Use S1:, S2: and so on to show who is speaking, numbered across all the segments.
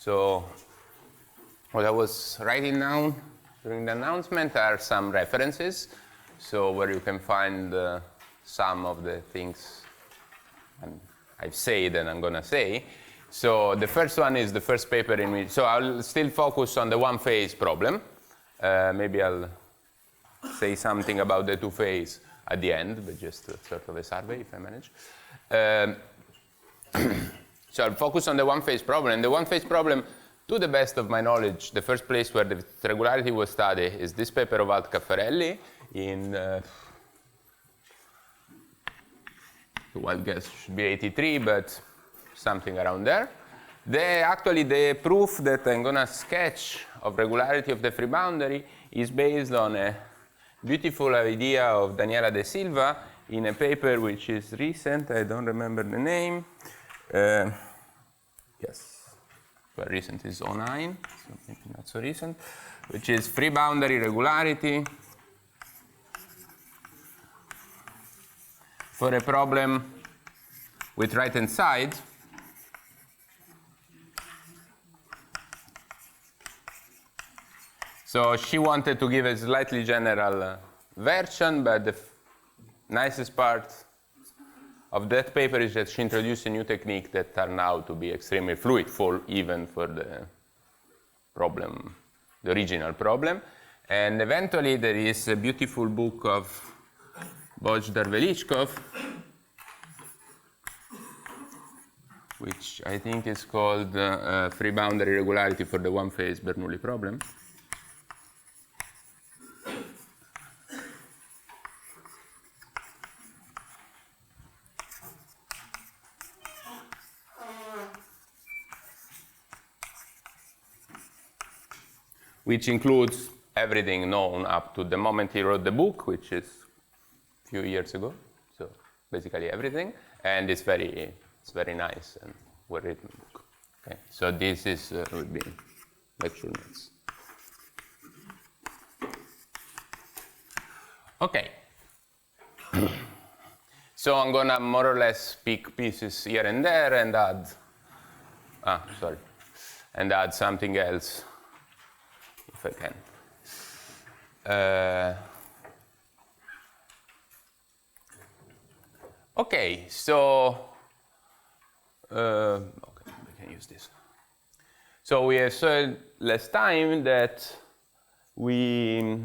S1: So what I was writing down during the announcement are some references, so where you can find some of the things I've said and I'm going to say. So the first one is the first paper in which, so I'll still focus on the one-phase problem. Maybe I'll say something about the two-phase at the end, but just sort of a survey if I manage. So I'll focus on the one-phase problem. And the one-phase problem, to the best of my knowledge, the first place where the regularity was studied is this paper of Alt Caffarelli in, well, I guess should be 83, but something around there. Actually, the proof that I'm going to sketch of regularity of the free boundary is based on a beautiful idea of Daniela De Silva in a paper which is recent. I don't remember the name. Yes, well, recent is 09, so maybe not so recent, which is free boundary regularity for a problem with right-hand side. So she wanted to give a slightly general version, but the nicest part of that paper is that she introduced a new technique that turned out to be extremely fruitful, even for the problem, the original problem. And eventually there is a beautiful book of Bojdar-Velichkov, which I think is called Free Boundary Regularity for the One-Phase Bernoulli Problem. Which includes everything known up to the moment he wrote the book, which is a few years ago. So basically everything, and it's very nice and well-written book. Okay, so this is would be lecture notes. Okay. So I'm gonna more or less pick pieces here and there and add something else. If I can. Okay, so okay, we can use this. So we have said last time that we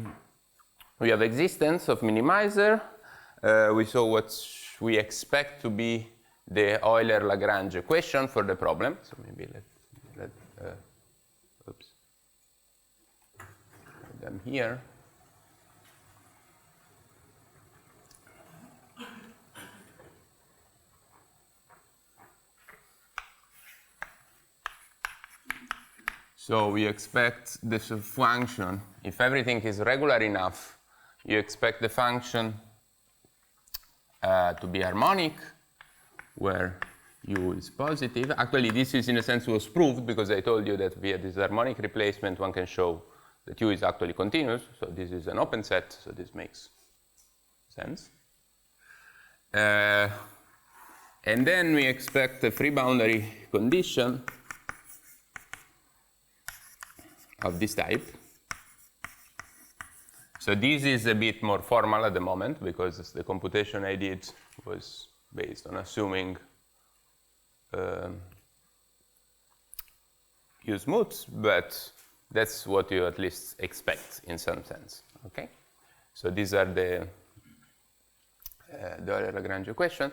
S1: have existence of minimizer. We saw what we expect to be the Euler-Lagrange equation for the problem. So maybe oops. Them here. So we expect this function, if everything is regular enough, you expect the function to be harmonic, where u is positive. Actually, this is in a sense was proved because I told you that via this harmonic replacement one can show that u is actually continuous, so this is an open set, so this makes sense. And then we expect a free boundary condition of this type. So this is a bit more formal at the moment because the computation I did was based on assuming u smooth, but that's what you at least expect in some sense, okay? So these are the Euler-Lagrange equation.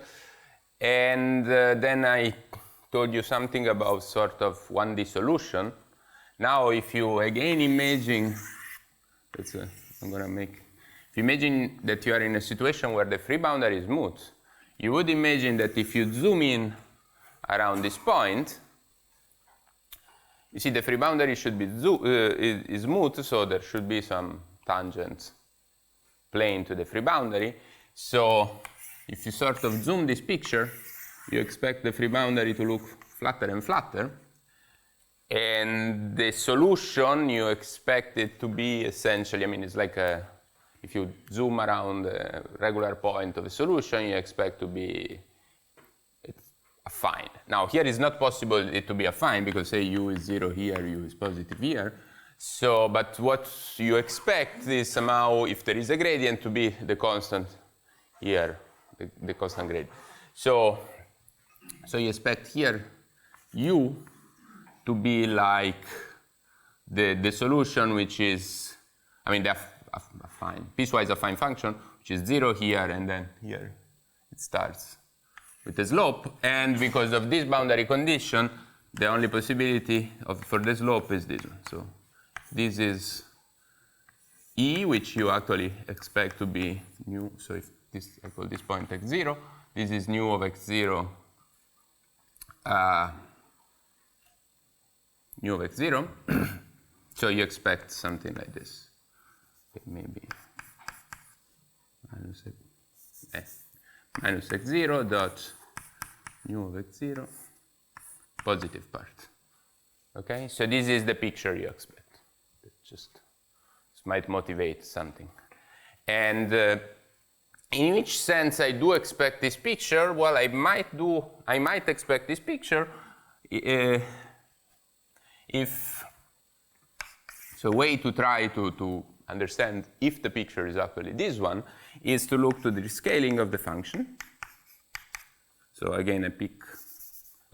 S1: And then I told you something about sort of 1D solution. Now if you again imagine, I'm gonna make, if you imagine that you are in a situation where the free boundary is smooth, you would imagine that if you zoom in around this point, you see the free boundary should be is smooth, so there should be some tangent plane to the free boundary. So if you sort of zoom this picture, you expect the free boundary to look flatter and flatter. And the solution, you expect it to be essentially, I mean, it's like if you zoom around a regular point of a solution, you expect to be affine. Now here it's not possible it to be affine because say u is 0 here, u is positive here. So, but what you expect is somehow if there is a gradient to be the constant here, the constant gradient. So you expect here u to be like the solution which is, I mean the affine, piecewise affine function, which is 0 here and then here it starts with a slope, and because of this boundary condition, the only possibility for the slope is this one. So this is E, which you actually expect to be nu. So if this, I call this point x0, this is nu of x0, nu of x0. So you expect something like this. Okay, maybe minus x0 dot nu of x0, positive part. Okay, so this is the picture you expect. This might motivate something. And in which sense I do expect this picture? Well, I might expect this picture if, so a way to try to understand if the picture is actually this one is to look to the scaling of the function. So again, I pick,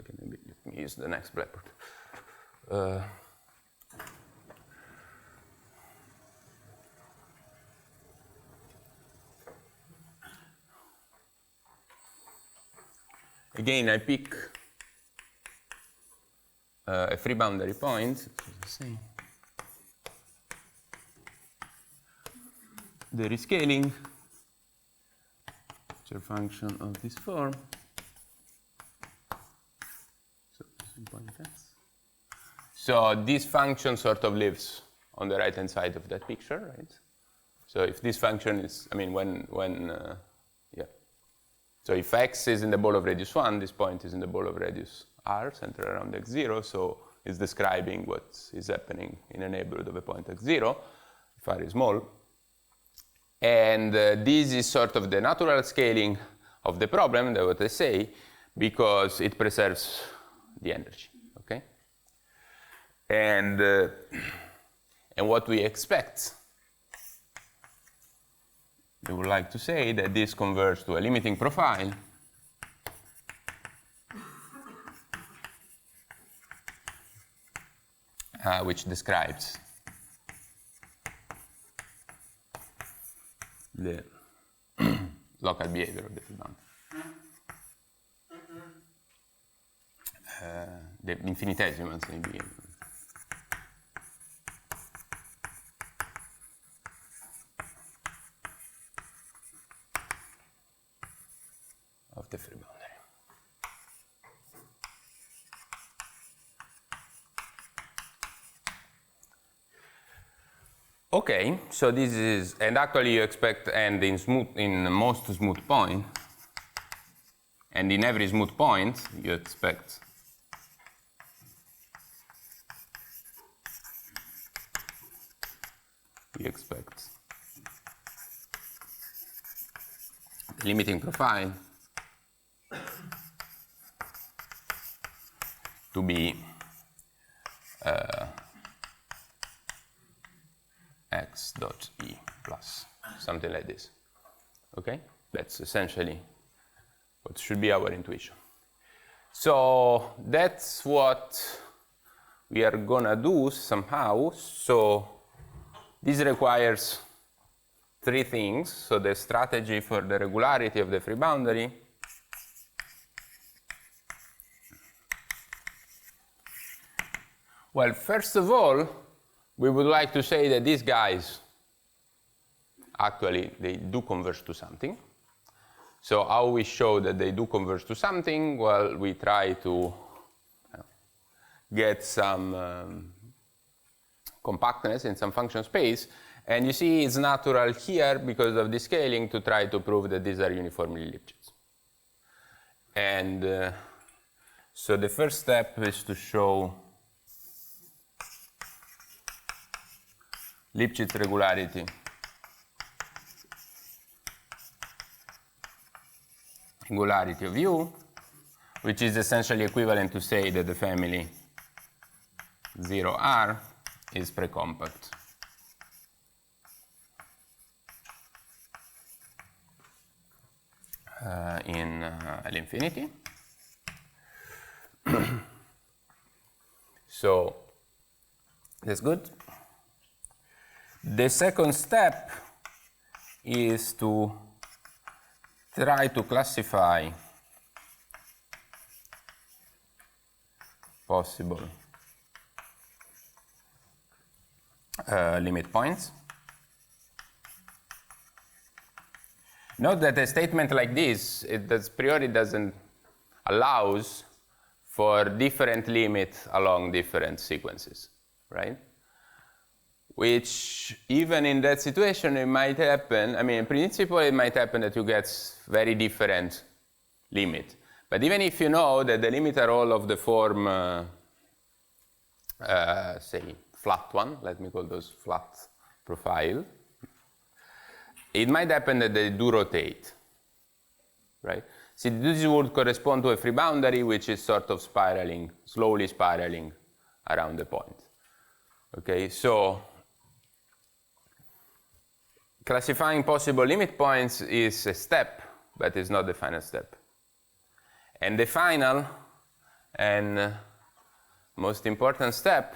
S1: okay, maybe let me use the next blackboard. Again, I pick a free boundary point, the rescaling, which is a function of this form. So this function sort of lives on the right-hand side of that picture, right? So if this function is, I mean, yeah. So if x is in the ball of radius 1, this point is in the ball of radius r, centered around x0, so it's describing what is happening in a neighborhood of a point x0, if r is small. And this is sort of the natural scaling of the problem, that's what I say, because it preserves the energy, okay? And what we expect, we would like to say that this converges to a limiting profile which describes the local behavior of the free boundary. The infinitesimal behavior. Of the free boundary. Okay, so this is, and actually you expect, and in most smooth point, and in every smooth point, you expect the limiting profile to be x dot e plus something like this. Okay, that's essentially what should be our intuition. So that's what we are gonna do somehow. So this requires three things. So the strategy for the regularity of the free boundary, well, first of all, we would like to say that these guys actually they do converge to something. So how we show that they do converge to something? Well, we try to get some compactness in some function space, and you see it's natural here because of the scaling to try to prove that these are uniformly Lipschitz. And so the first step is to show Lipschitz regularity of U which is essentially equivalent to say that the family 0R is precompact. In L infinity. So that's good. The second step is to try to classify possible limit points. Note that a statement like this, it a priori doesn't allows for different limits along different sequences, right? Which, even in that situation, it might happen. I mean, in principle, it might happen that you get very different limit. But even if you know that the limits are all of the form, say, flat one, let me call those flat profile, it might happen that they do rotate, right? See, this would correspond to a free boundary, which is sort of spiraling, slowly spiraling around the point. Okay, so classifying possible limit points is a step, but it's not the final step. And the final and most important step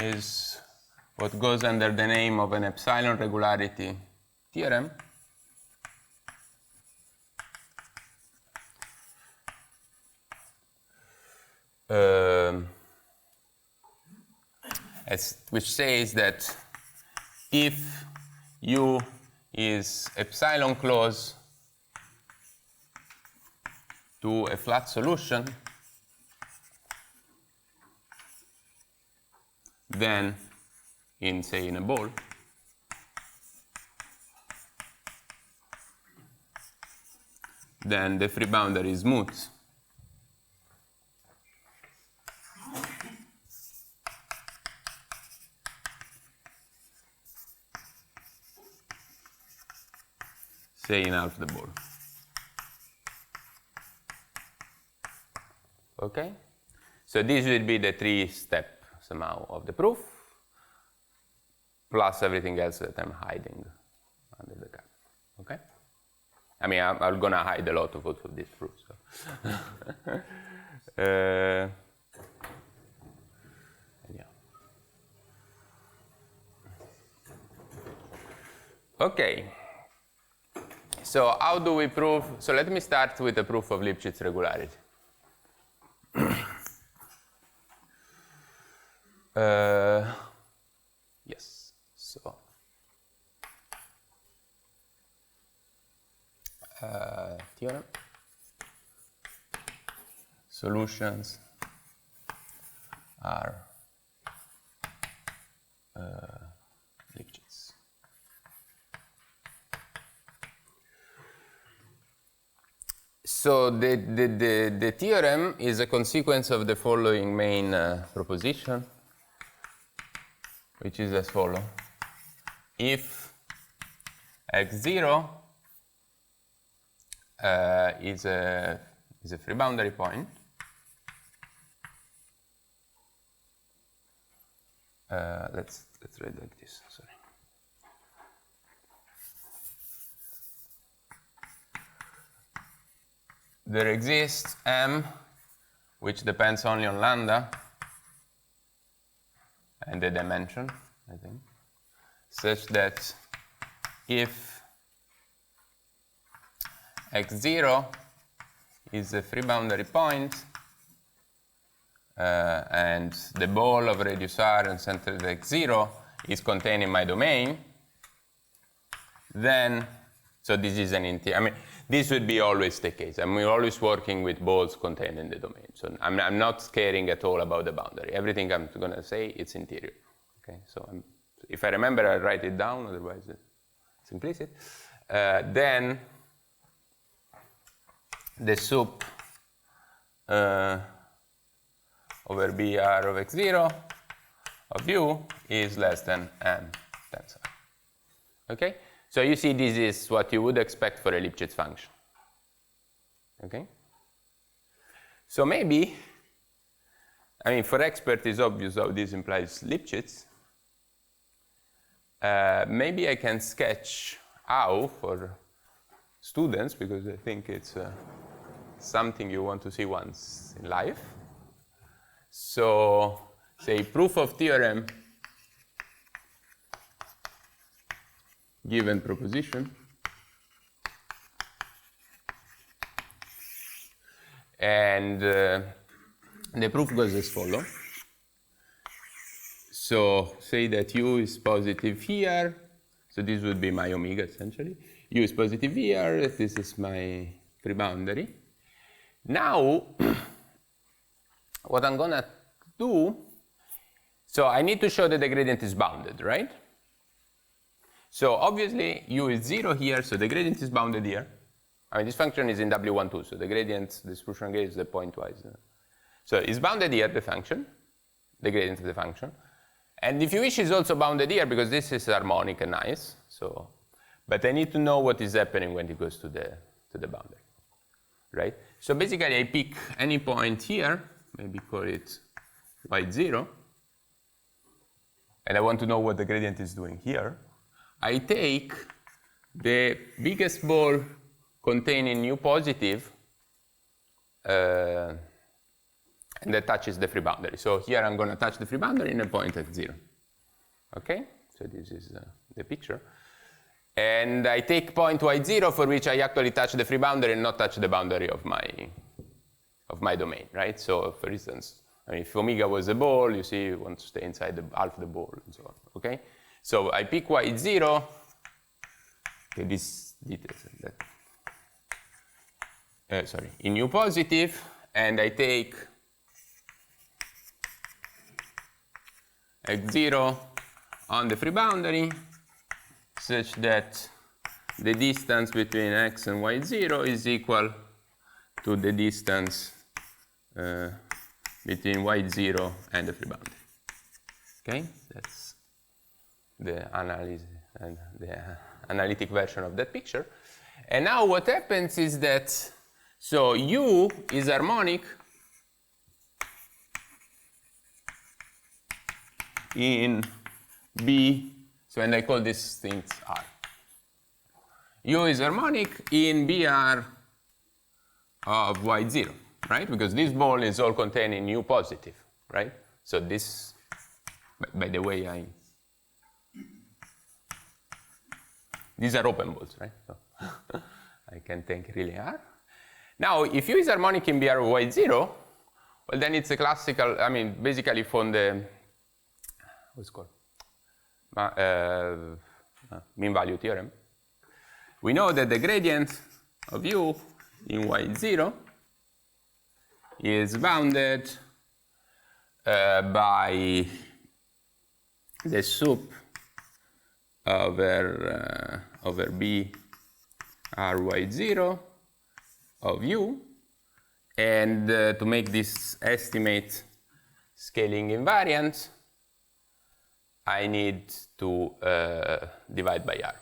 S1: is what goes under the name of an epsilon regularity theorem. Which says that if U is epsilon close to a flat solution, then in, say, in a ball, then the free boundary is smooth. Say in half the ball. Okay? So this will be the 3-step somehow of the proof, plus everything else that I'm hiding under the cap. Okay? I mean, I'm going to hide a lot of also this proof. So. Yeah. Okay. So how do we prove? So let me start with the proof of Lipschitz regularity. Yes. So theorem. Solutions are Lipschitz. So the theorem is a consequence of the following main proposition, which is as follows. If x0 is a free boundary point, let's write like this, sorry. There exists M, which depends only on lambda and the dimension, I think, such that if x0 is a free boundary point and the ball of radius r and centered at x0 is contained in my domain, then, so this is an interior, I mean, this would be always the case. I mean, we're always working with balls contained in the domain. So I'm not caring at all about the boundary. Everything I'm going to say, it's interior. Okay, so if I remember, I'll write it down, otherwise it's implicit. Then the sup over BR of x0 of u is less than m tensor. Okay? So you see this is what you would expect for a Lipschitz function. Okay? So maybe, I mean, for expert it's obvious how this implies Lipschitz. Maybe I can sketch how for students, because I think it's something you want to see once in life. So, say proof of theorem given proposition, and the proof goes as follows. So say that u is positive here, so this would be my omega essentially. U is positive here, this is my free boundary. Now, what I'm gonna do, so I need to show that the gradient is bounded, right? So obviously u is 0 here, so the gradient is bounded here. I mean, this function is in W12, so the gradient, the distribution gradient is the pointwise. So it's bounded here, the function, the gradient of the function. And if you wish, it's also bounded here because this is harmonic and nice. So, but I need to know what is happening when it goes to the boundary, right? So basically, I pick any point here, maybe call it y0, and I want to know what the gradient is doing here. I take the biggest ball containing u positive, and that touches the free boundary. So here I'm going to touch the free boundary in a point at 0. Okay? So this is the picture. And I take point y0 for which I actually touch the free boundary and not touch the boundary of my domain, right? So for instance, I mean, if omega was a ball, you see you want to stay inside the half the ball and so on. Okay? So I pick y0. Okay, this details that. Sorry, in u positive, and I take x0 on the free boundary such that the distance between x and y0 is equal to the distance between y0 and the free boundary. Okay, that's the analysis and the analytic version of that picture. And now what happens is that, so u is harmonic in B, so and I call these things R. U is harmonic in BR of y0, right? Because this ball is all contained in u positive, right? So this, by the way, these are open balls, right? So I can think really hard. Now, if u is harmonic in BR of y0, well, then it's a classical, I mean, basically from the, what's it called? Mean value theorem. We know that the gradient of u in y0 is bounded by the sup over b r y0 of u, and to make this estimate scaling invariant, I need to divide by r.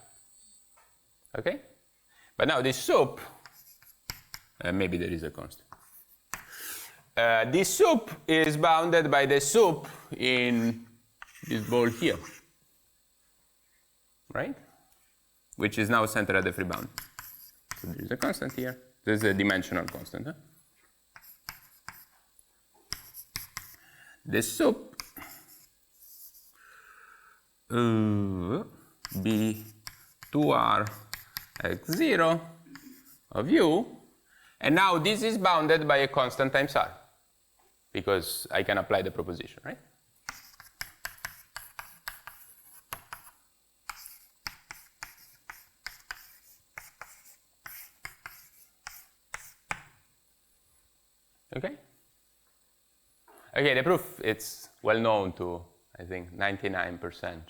S1: Okay? But now this sup, maybe there is a constant. This sup is bounded by the sup in this ball here, right? Which is now centered at the free bound. So there is a constant here. There's a dimensional constant. Huh? The sup B2R x0 of u, and now this is bounded by a constant times r, because I can apply the proposition, right? Okay? Okay, the proof, it's well known to, I think, 99%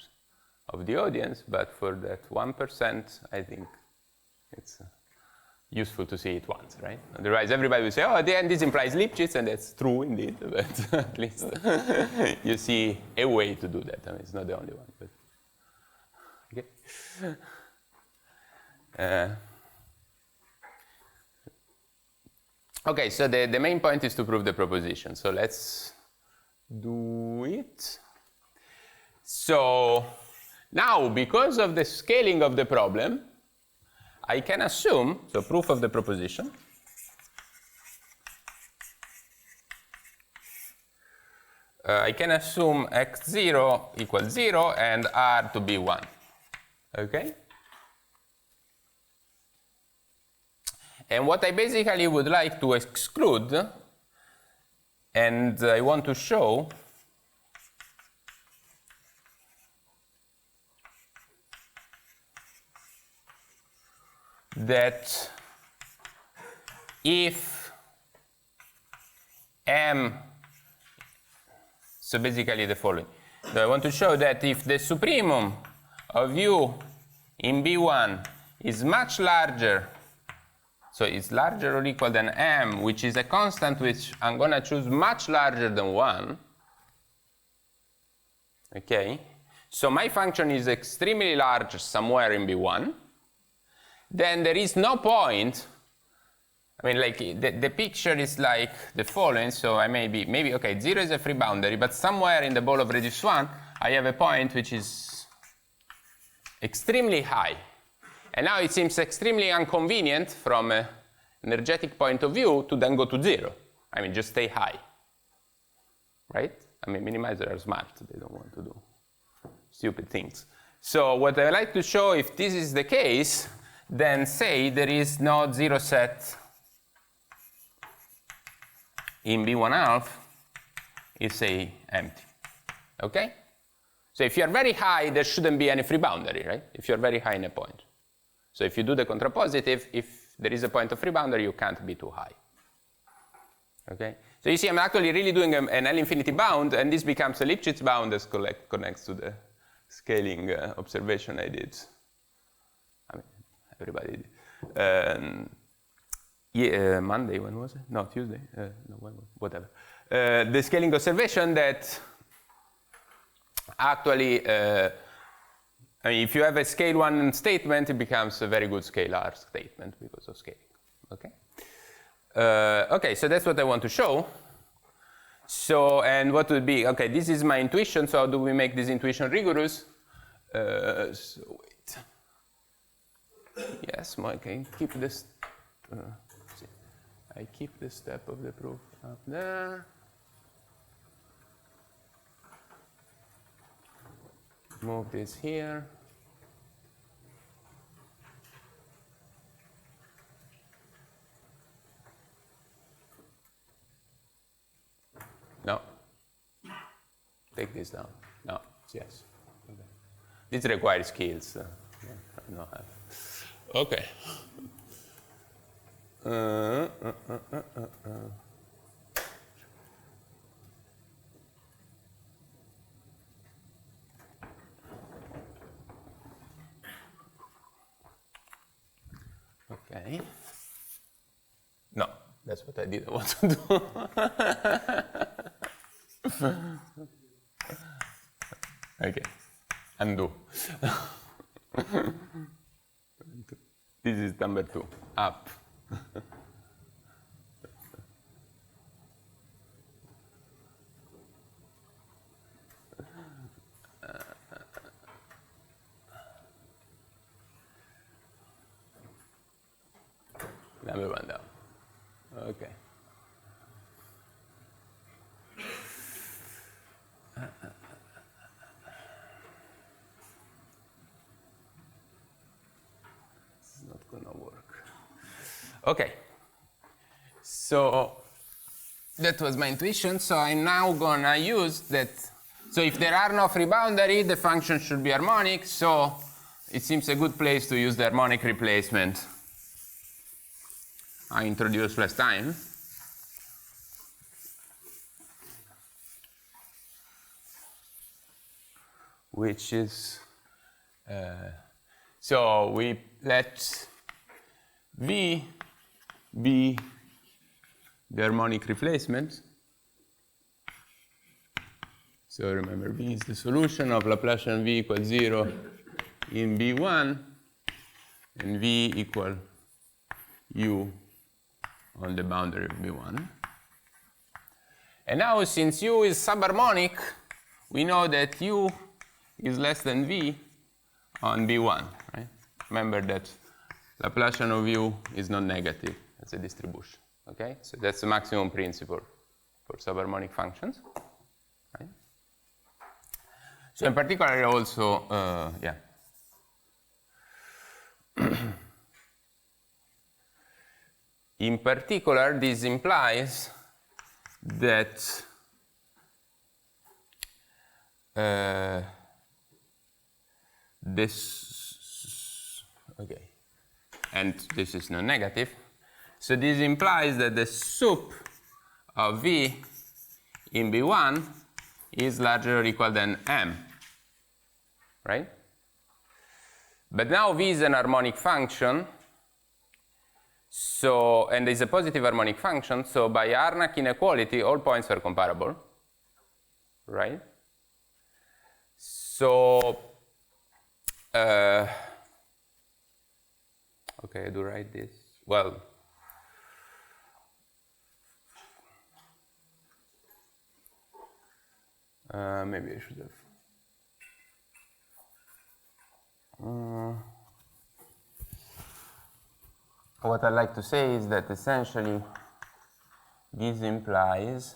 S1: of the audience, but for that 1%, I think it's useful to see it once, right? Otherwise, everybody will say, oh, at the end, this implies Lipschitz, and that's true indeed, but at least you see a way to do that. I mean, it's not the only one. But okay. Okay, so the main point is to prove the proposition. So let's do it. So now, because of the scaling of the problem, I can assume, so proof of the proposition, I can assume x0 equals 0 and r to be 1. Okay? And what I basically would like to exclude, and I want to show that if m, so basically the following. So I want to show that if the supremum of u in B1 is much larger, so it's larger or equal than m, which is a constant which I'm going to choose much larger than 1, okay? So my function is extremely large somewhere in B1, then there is no point, I mean, like, the picture is like the following, so I maybe, okay, 0 is a free boundary, but somewhere in the ball of radius 1, I have a point which is extremely high. And now it seems extremely inconvenient from an energetic point of view to then go to 0. I mean, just stay high, right? I mean, minimizers are smart. They don't want to do stupid things. So what I like to show, if this is the case, then say there is no 0 set in B1 half is, say, empty, okay? So if you're very high, there shouldn't be any free boundary, right? If you're very high in a point. So if you do the contrapositive, if there is a point of free boundary, you can't be too high. Okay? So you see, I'm actually really doing an L infinity bound, and this becomes a Lipschitz bound that connects to the scaling observation I did. I mean, everybody did. Yeah, Monday, when was it? No, Tuesday. No, when, whatever. The scaling observation that actually, I mean, if you have a scale 1 statement, it becomes a very good scalar statement because of scaling. Okay? Okay, so that's what I want to show. So, and what would be, okay, this is my intuition, so how do we make this intuition rigorous? So, wait. Yes, I can keep this, I keep the step of the proof up there. Move this here. No. Take this down. No, yes. Okay. This requires skills. I don't have. Okay. Okay. No, that's what I didn't want to do. Okay, undo. This is number 2, up. Number 1 down. Okay. It's not gonna work. Okay. So that was my intuition. So I'm now gonna use that. So if there are no free boundary, the function should be harmonic. So it seems a good place to use the harmonic replacement I introduced last time. Which is, so we let V be the harmonic replacement. So remember, V is the solution of Laplacian V equals 0 in B1, and V equal U on the boundary of B1. And now, since U is subharmonic, we know that U is less than V on B1, right? Remember that Laplacian of U is not negative as a distribution, okay? So that's the maximum principle for subharmonic functions, right? So in particular also, yeah. In particular, this implies that this, okay, and this is non-negative. So this implies that the sup of V in B1 is larger or equal than M, right? But now V is an harmonic function, so, and is a positive harmonic function, so by Harnack inequality, all points are comparable, right? So, okay, I do write this. Well, maybe I should have. What I like to say is that essentially this implies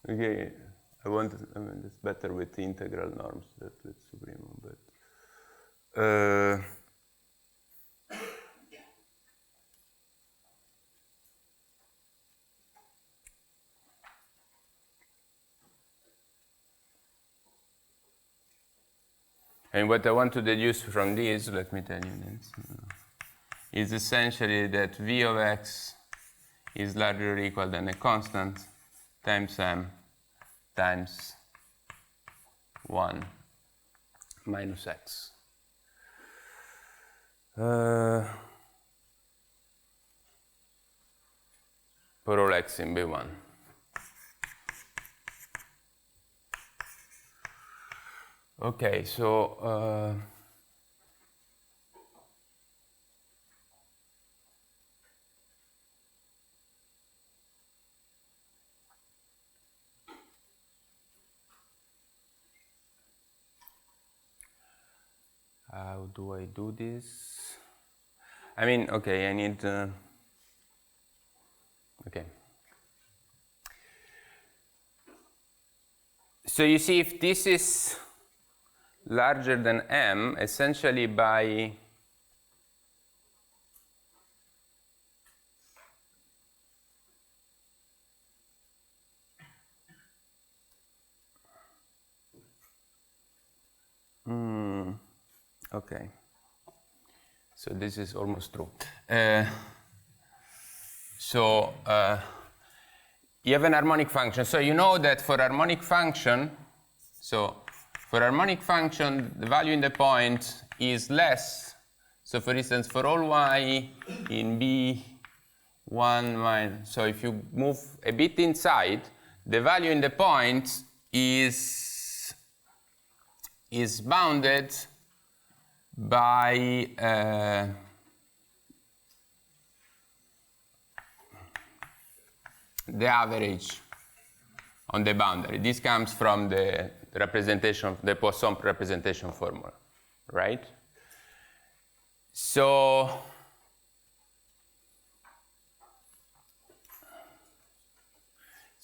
S1: okay, I mean, it's better with integral norms than with supremum, but and what I want to deduce from this, let me tell you this, is essentially that V of x is larger or equal than a constant times M times 1 minus x. For all x in B1. Okay, so how do I do this? I mean, okay, I need, okay. So you see, if this is larger than M, essentially by okay. So this is almost true. You have an harmonic function. So you know that for harmonic function, so for harmonic function, the value in the point is less. So for instance, for all y in B1 minus, so if you move a bit inside, the value in the point is bounded by the average on the boundary. This comes from the representation, the Poisson representation formula, right? So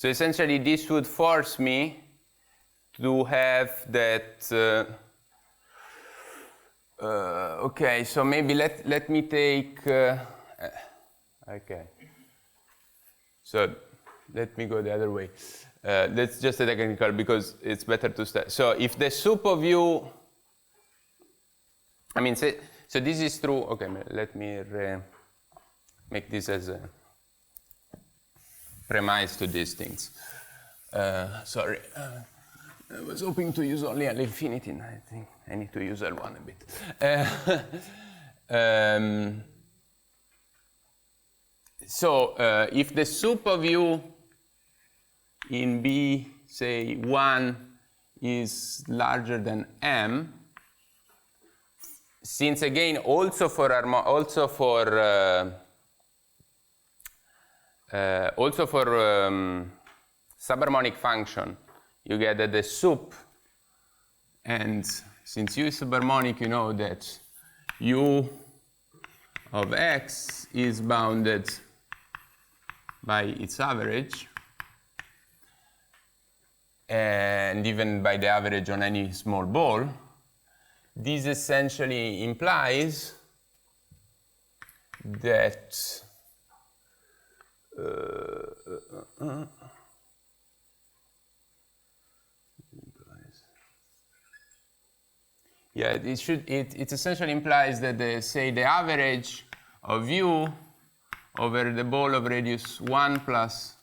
S1: essentially this would force me to have that okay, so maybe let me take okay, so let me go the other way. That's just a technical because it's better to start. So if the sup of u, I mean, so So this is true. Okay, let me make this as a premise to these things. Sorry, I was hoping to use only L-infinity, and I think I need to use L1 a bit. So if the sup of U in B, say 1, is larger than M, since again also for subharmonic function, you get that the sup, and since U is subharmonic, you know that U of X is bounded by its average, and even by the average on any small ball. This essentially implies that it essentially implies that the average of U over the ball of radius 1 plus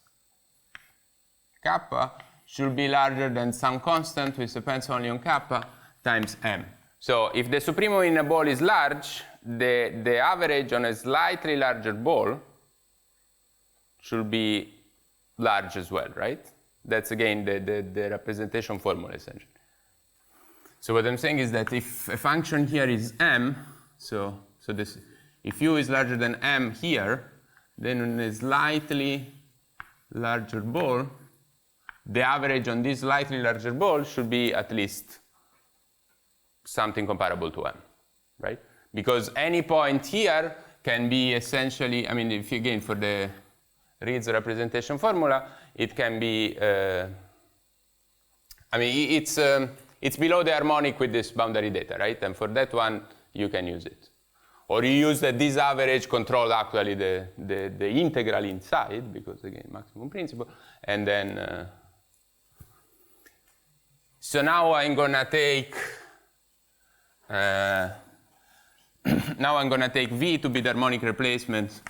S1: kappa should be larger than some constant, which depends only on kappa, times M. So if the supremum in a ball is large, the average on a slightly larger ball should be large as well, right? That's again the representation formula essentially. So what I'm saying is that if a function here is M, so this, if U is larger than M here, then on a slightly larger ball, the average on this slightly larger ball should be at least something comparable to M, right? Because any point here can be essentially, I mean, if you again for the Reed's representation formula, it can be, I mean, it's below the harmonic with this boundary data, right? And for that one, you can use it. Or you use that this average control actually the integral inside, because again, maximum principle, and then, so now I'm gonna take, now I'm gonna take V to be the harmonic replacement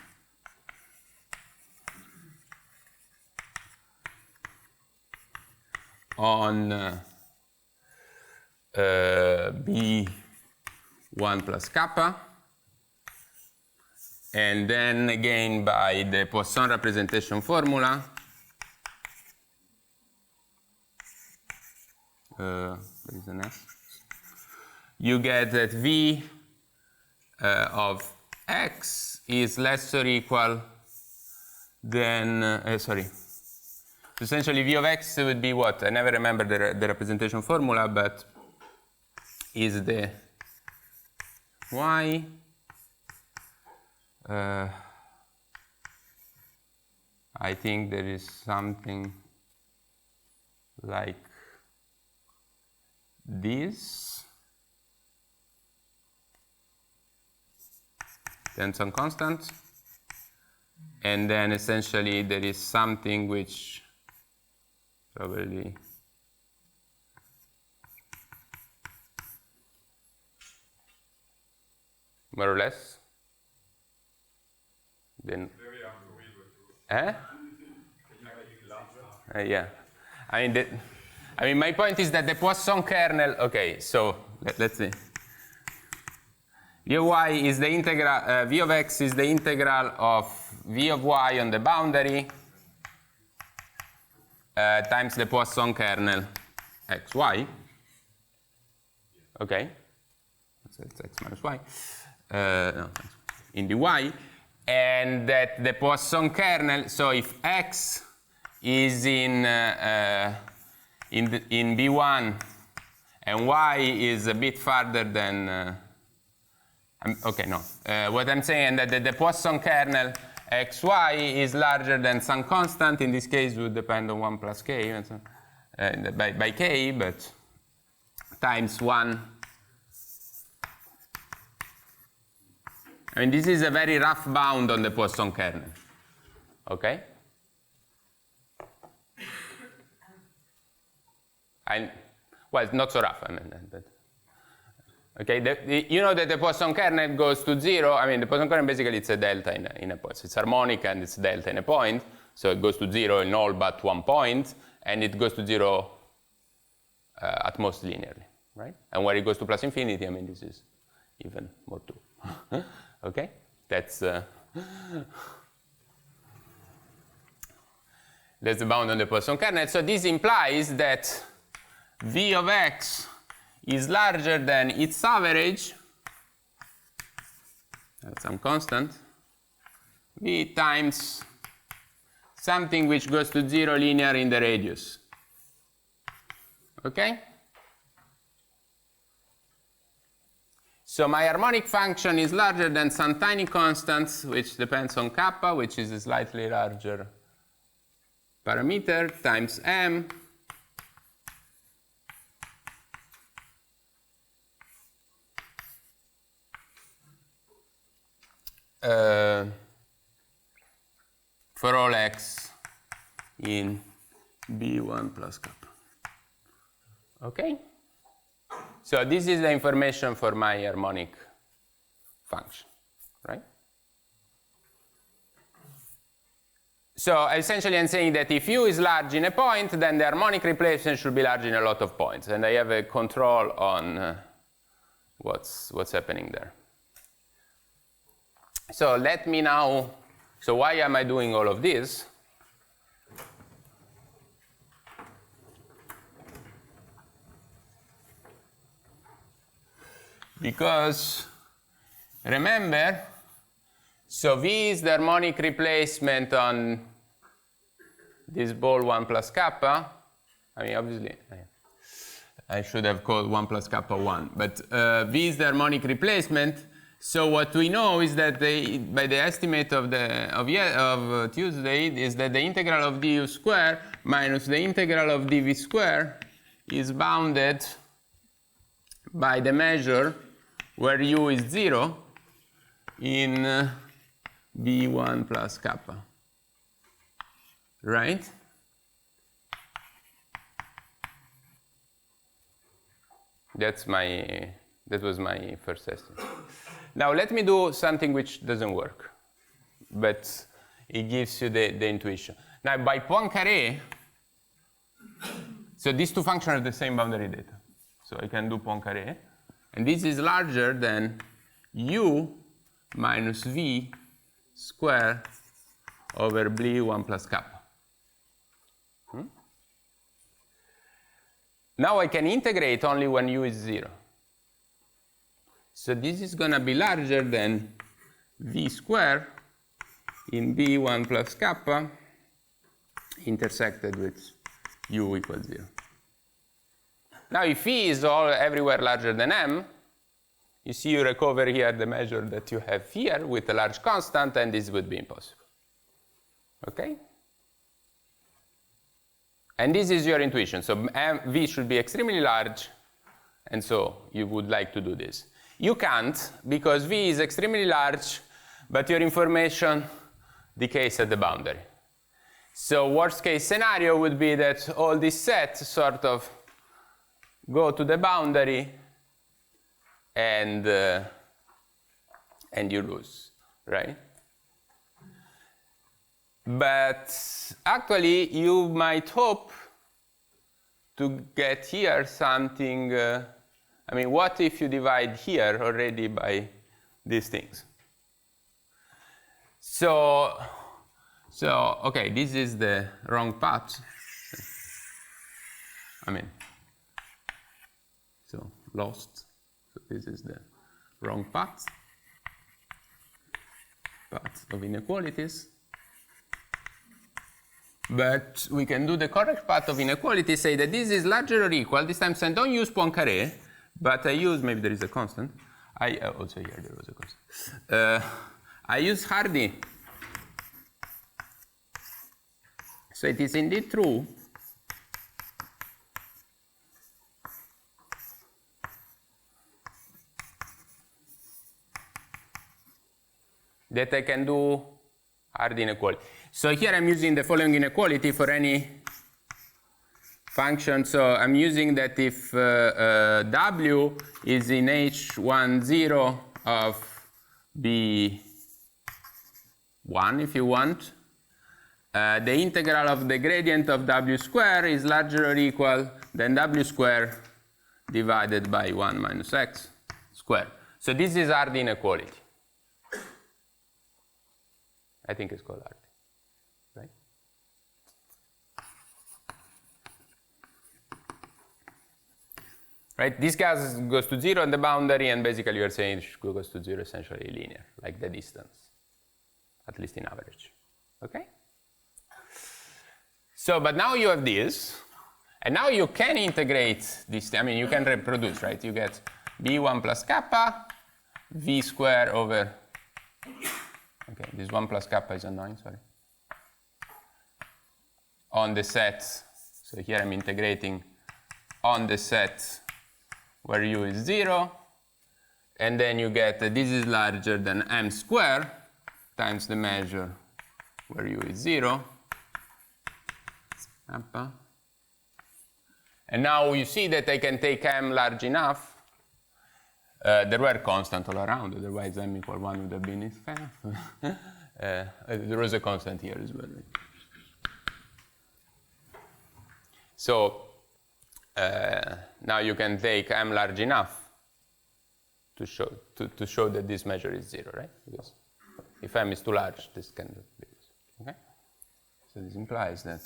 S1: on B1 plus kappa, and then again by the Poisson representation formula, there is an S, you get that V of X is less or equal than, essentially V of X would be what? I never remember the representation formula, but is the Y I think there is something like this, then some constant, and then essentially there is something which probably more or less. Then, yeah. I mean, my point is that the Poisson kernel. Okay, so let's see. V of y is the integral. V of x is the integral of v of y on the boundary times the Poisson kernel xy. Okay, so it's x minus y. No, in the y. And that the Poisson kernel, so if x is in B1 and y is a bit farther than, okay, no. What I'm saying is that the Poisson kernel xy is larger than some constant. In this case, would depend on 1 plus k, and so, by k, but times 1. I mean, this is a very rough bound on the Poisson kernel, okay? Well, not so rough, I mean, but Okay, you know that the Poisson kernel goes to 0. I mean, the Poisson kernel basically it's a delta in a point. It's harmonic and it's delta in a point. So it goes to 0 in all but one point, and it goes to 0 at most linearly, right? And where it goes to plus infinity, I mean, this is even more true. Okay, that's the bound on the Poisson kernel. So this implies that V of x is larger than its average, that's some constant, V times something which goes to 0 linear in the radius. Okay? So my harmonic function is larger than some tiny constants, which depends on kappa, which is a slightly larger parameter, times m for all x in B1 plus kappa. Okay? So this is the information for my harmonic function, right? So essentially I'm saying that if u is large in a point, then the harmonic replacement should be large in a lot of points, and I have a control on what's happening there. So let me now, so why am I doing all of this? Because remember, so V is the harmonic replacement on this ball 1 plus kappa. I mean, obviously, I should have called 1 plus kappa 1, but V is the harmonic replacement. So what we know is that by the estimate of Tuesday is that the integral of du square minus the integral of dv square is bounded by the measure where u is 0 in B1 plus kappa, right? That was my first estimate. Now let me do something which doesn't work, but it gives you the intuition. Now by Poincaré, so these two functions are the same boundary data. So I can do Poincaré, and this is larger than u minus v square over B1 plus kappa. Now I can integrate only when u is 0. So this is going to be larger than v square in B1 plus kappa intersected with u equals 0. Now if v is everywhere larger than m, you see you recover here the measure that you have here with a large constant, and this would be impossible. Okay? And this is your intuition. So v should be extremely large, and so you would like to do this. You can't, because v is extremely large, but your information decays at the boundary. So worst case scenario would be that all these sets sort of go to the boundary and you lose, right? But actually you might hope to get here something, I mean, what if you divide here already by these things? So okay, this is the wrong path. I mean, so lost. So this is the wrong path of inequalities. But we can do the correct path of inequality, say that this is larger or equal. This time I don't use Poincaré, but I use, maybe there is a constant. Also here there was a constant. I use Hardy. So it is indeed true that I can do Hardy inequality. So here I'm using the following inequality for any function. So I'm using that if w is in h10 of b1, if you want, the integral of the gradient of w square is larger or equal than w square divided by 1 minus x squared. So this is Hardy inequality. I think it's called Hardy, right? Right, this gas goes to 0 on the boundary, and basically you're saying it goes to 0 essentially linear, like the distance, at least in average, okay? So, but now you have this, and now you can integrate this, I mean, you can reproduce, right? You get b1 plus kappa, v square over, okay, this 1 plus kappa is annoying, sorry, on the set, so here I'm integrating on the set where u is 0, and then you get this is larger than m squared times the measure where u is 0, kappa. And now you see that I can take m large enough. There were constants all around, otherwise m equal 1 would have been its half. There was a constant here as well. So now you can take m large enough to show that this measure is 0, right? Because if m is too large, this cannot be. Okay? So this implies that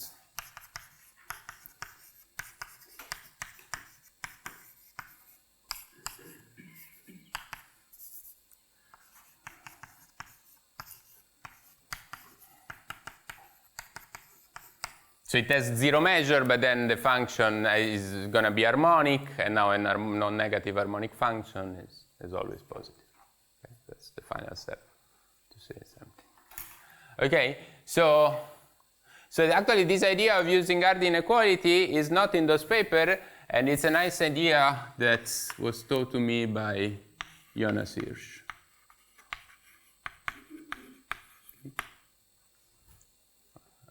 S1: so it has 0 measure, but then the function is going to be harmonic, and now a non-negative harmonic function is always positive. Okay? That's the final step to say something. Okay, so actually this idea of using Hardy inequality is not in those papers, and it's a nice idea that was taught to me by Jonas Hirsch.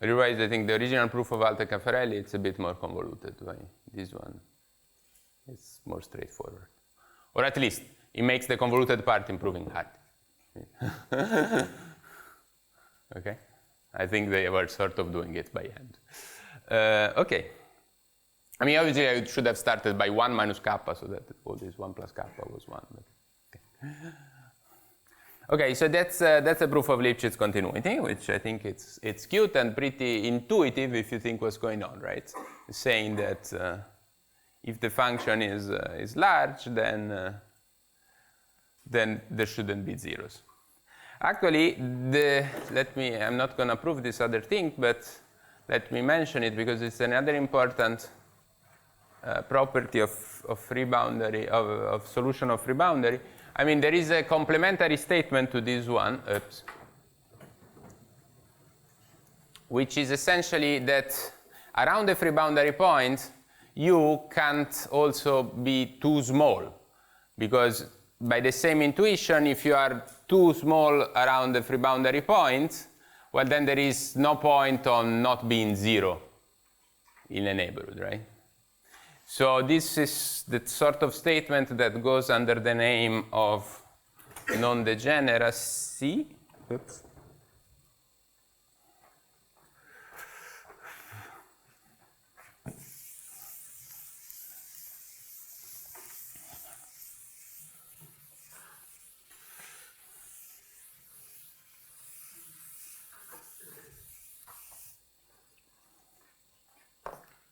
S1: Otherwise, I think the original proof of Alta Caffarelli, it's a bit more convoluted. Right? This one is more straightforward. Or at least, it makes the convoluted part improving Hardy. Okay? I think they were sort of doing it by hand. Okay. I mean, obviously, I should have started by 1 minus kappa, so that all this 1 plus kappa was 1. But, okay. Okay, so that's a proof of Lipschitz continuity, which I think it's cute and pretty intuitive if you think what's going on, right? It's saying that if the function is large, then there shouldn't be zeros. Actually, I'm not going to prove this other thing, but let me mention it because it's another important property of free boundary, of solution of free boundary. I mean, there is a complementary statement to this one, which is essentially that around the free boundary point, you can't also be too small. Because by the same intuition, if you are too small around the free boundary point, well, then there is no point on not being 0 in a neighborhood, right? So this is the sort of statement that goes under the name of non-degeneracy. Oops.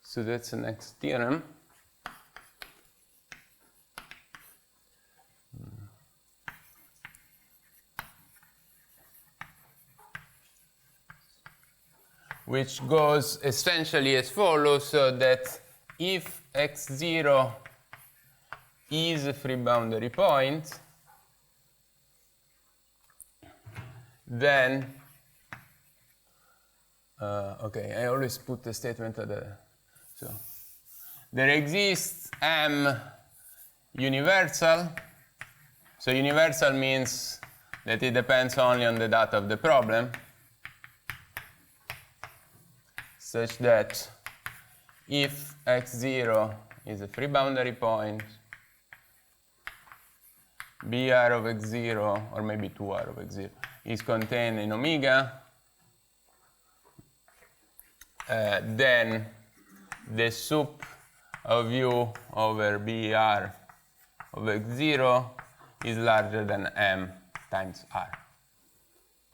S1: So that's the next theorem. Which goes essentially as follows, so that if x0 is a free boundary point, then, okay, I always put the statement at the, so there exists M universal. So universal means that it depends only on the data of the problem, such that if x0 is a free boundary point, BR of x0, or maybe 2R of x0, is contained in omega, then the sup of u over BR of x0 is larger than m times r.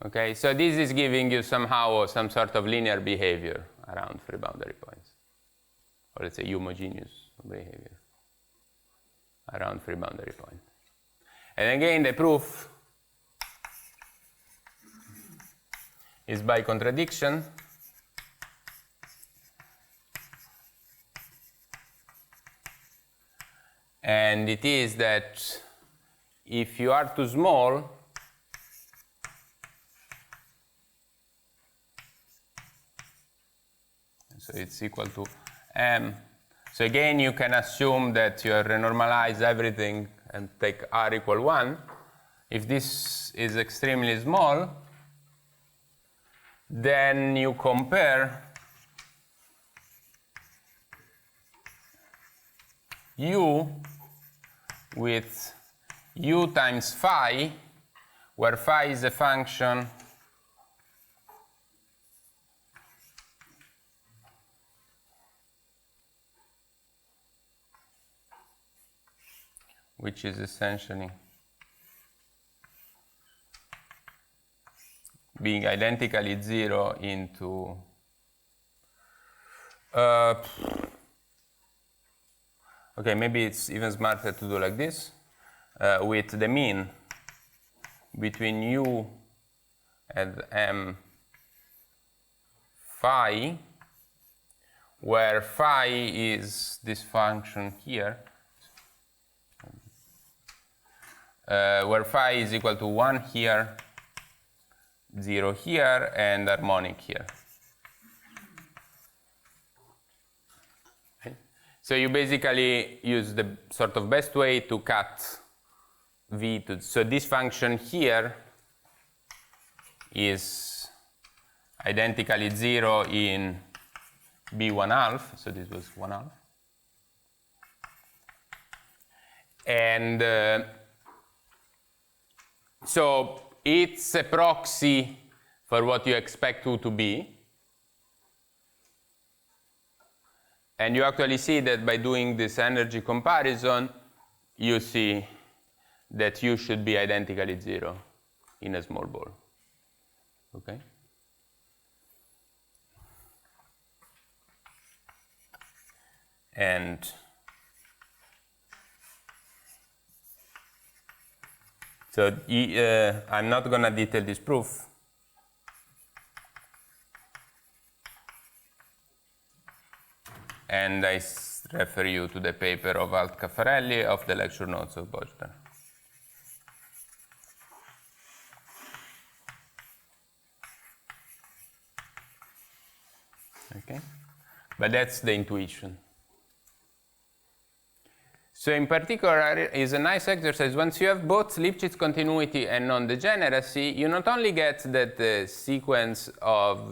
S1: Okay, so this is giving you somehow some sort of linear behavior around free boundary points, or let's say homogeneous behavior around free boundary point. And again, the proof is by contradiction. And it is that if you are too small, so it's equal to m. So again, you can assume that you renormalize everything and take r equal 1. If this is extremely small, then you compare u with u times phi, where phi is a function which is essentially being identically 0 into okay, maybe it's even smarter to do like this, with the mean between u and m phi, where phi is this function here, where phi is equal to 1 here, 0 here, and harmonic here. Okay. So you basically use the sort of best way to cut v to, so this function here is identically 0 in b1/2, so this was 1/2. And so it's a proxy for what you expect u to be. And you actually see that by doing this energy comparison, you see that u should be identically 0 in a small ball. Okay? And so I'm not going to detail this proof. And I refer you to the paper of Alt Caffarelli of the lecture notes of Bojdan. Okay? But that's the intuition. So in particular, is a nice exercise. Once you have both Lipschitz continuity and non-degeneracy, you not only get that the sequence of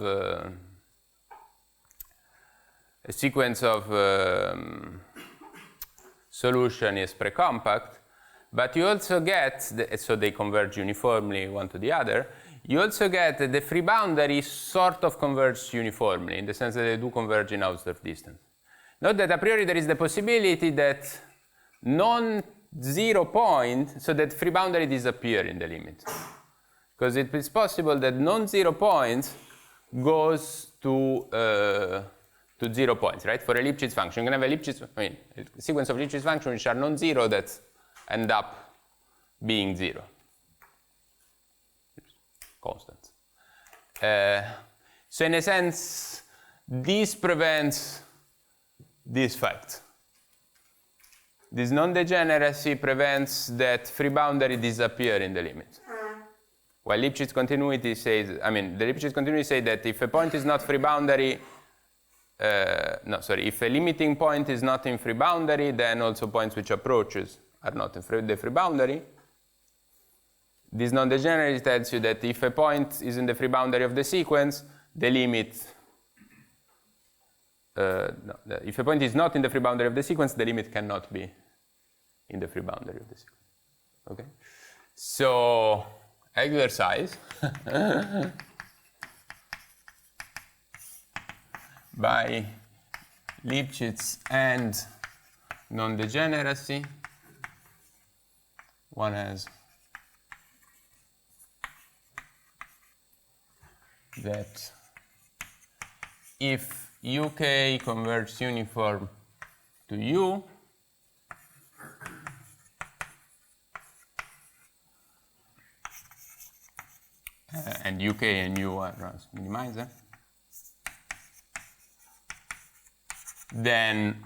S1: solution is precompact, but you also get, so they converge uniformly one to the other, you also get that the free boundary sort of converge uniformly, in the sense that they do converge in Hausdorff distance. Note that a priori there is the possibility that non-zero point, so that free boundary disappear in the limit. Because it is possible that non-zero point goes to 0 points, right? For a Lipschitz function, you can have a Lipschitz, a sequence of Lipschitz functions which are non-zero that end up being 0. Constant. So in a sense, this prevents this fact. This non-degeneracy prevents that free boundary disappear in the limit. While Lipschitz continuity says, the Lipschitz continuity says that if a point is not free boundary, if a limiting point is not in free boundary, then also points which approaches are not in the free boundary. This non-degeneracy tells you that if a point is in the free boundary of the sequence, the limit no, if a point is not in the free boundary of the sequence, the limit cannot be in the free boundary of the sequence. Okay? So, exercise by Lipschitz and non-degeneracy, one has that if UK converges uniform to U, and UK and U are minimizer, then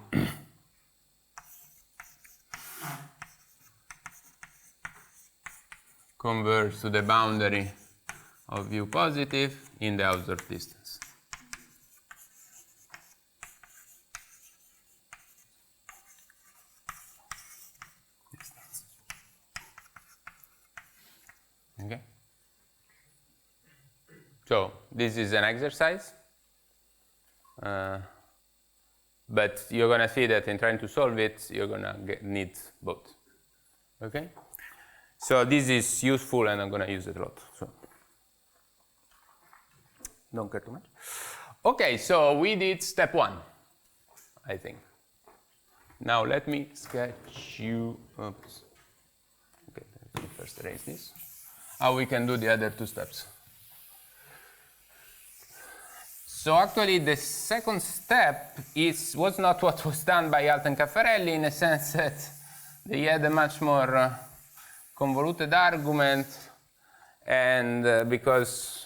S1: converge to the boundary of U positive in the observed distance. Okay. So this is an exercise, but you're going to see that in trying to solve it, you're going to need both. Okay. So this is useful, and I'm going to use it a lot. So don't care too much. Okay, so we did step 1, I think. Now let me sketch you. Oops. Okay, let me first erase this. How we can do the other 2 steps. So actually, the second step was not what was done by Alt and Caffarelli, in a sense that they had a much more convoluted argument, and because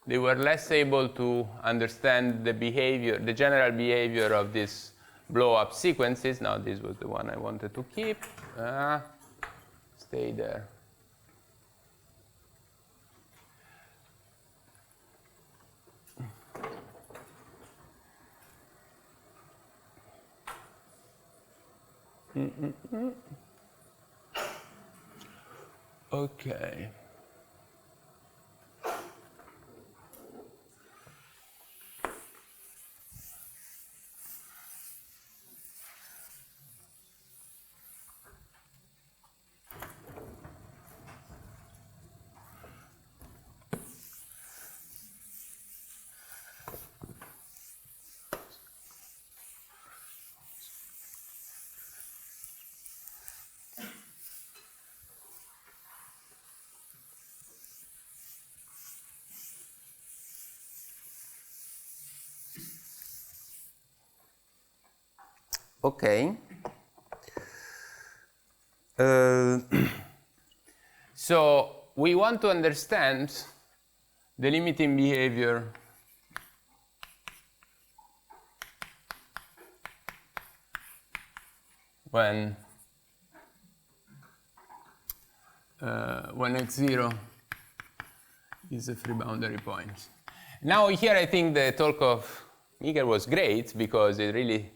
S1: they were less able to understand the behavior, the general behavior of these blow-up sequences. Now this was the one I wanted to keep. Stay there. Okay. Okay. So we want to understand the limiting behavior when x0 is a free boundary point. Now here I think the talk of Miguel was great, because it really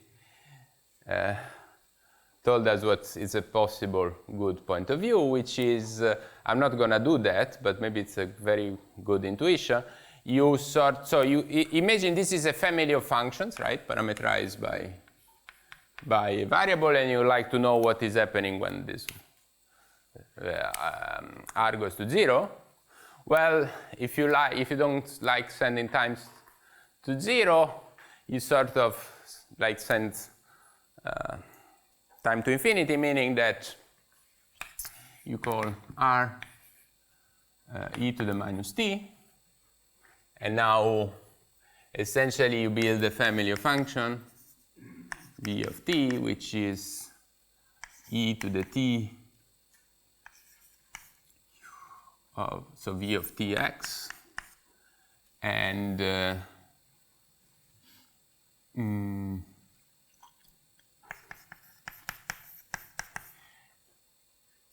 S1: told us what is a possible good point of view, which is, I'm not going to do that, but maybe it's a very good intuition. You imagine this is a family of functions, right, parameterized by a variable, and you like to know what is happening when this r goes to 0. Well, if you don't like sending times to 0, you sort of like send time to infinity, meaning that you call r e to the minus t, and now essentially you build a family of function v of t, which is e to the t of, so v of tx, and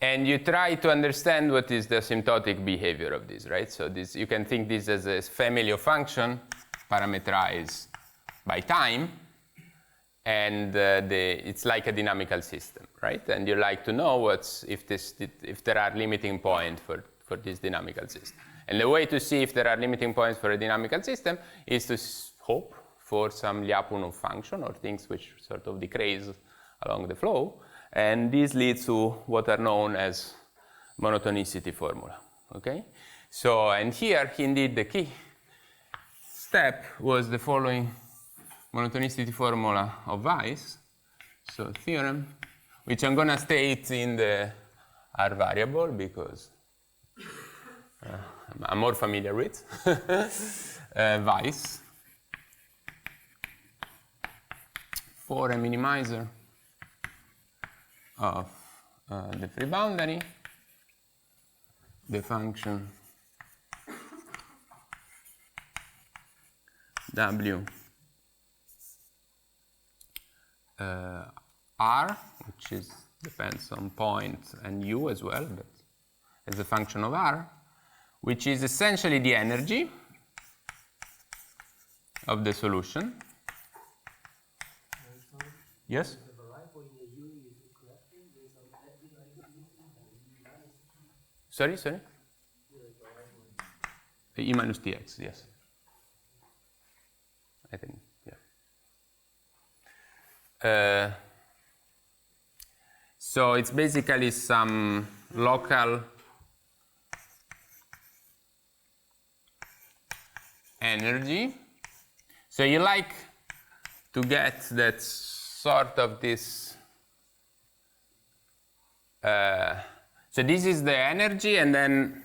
S1: and you try to understand what is the asymptotic behavior of this, right? So this, you can think this as a family of function parameterized by time, and it's like a dynamical system, right? And you like to know if there are limiting points for this dynamical system. And the way to see if there are limiting points for a dynamical system is to hope for some Lyapunov function or things which sort of decrease along the flow. And this leads to what are known as monotonicity formula. Okay? So, and here, indeed, the key step was the following monotonicity formula of Weiss. So, theorem, which I'm going to state in the R variable because I'm more familiar with. Weiss for a minimizer of the free boundary, the function W R, which depends on point and U as well, but as a function of R, which is essentially the energy of the solution. Yes? Sorry? E minus Tx, yes. I think, yeah. So it's basically some local energy. So you like to get that sort of this. So this is the energy, and then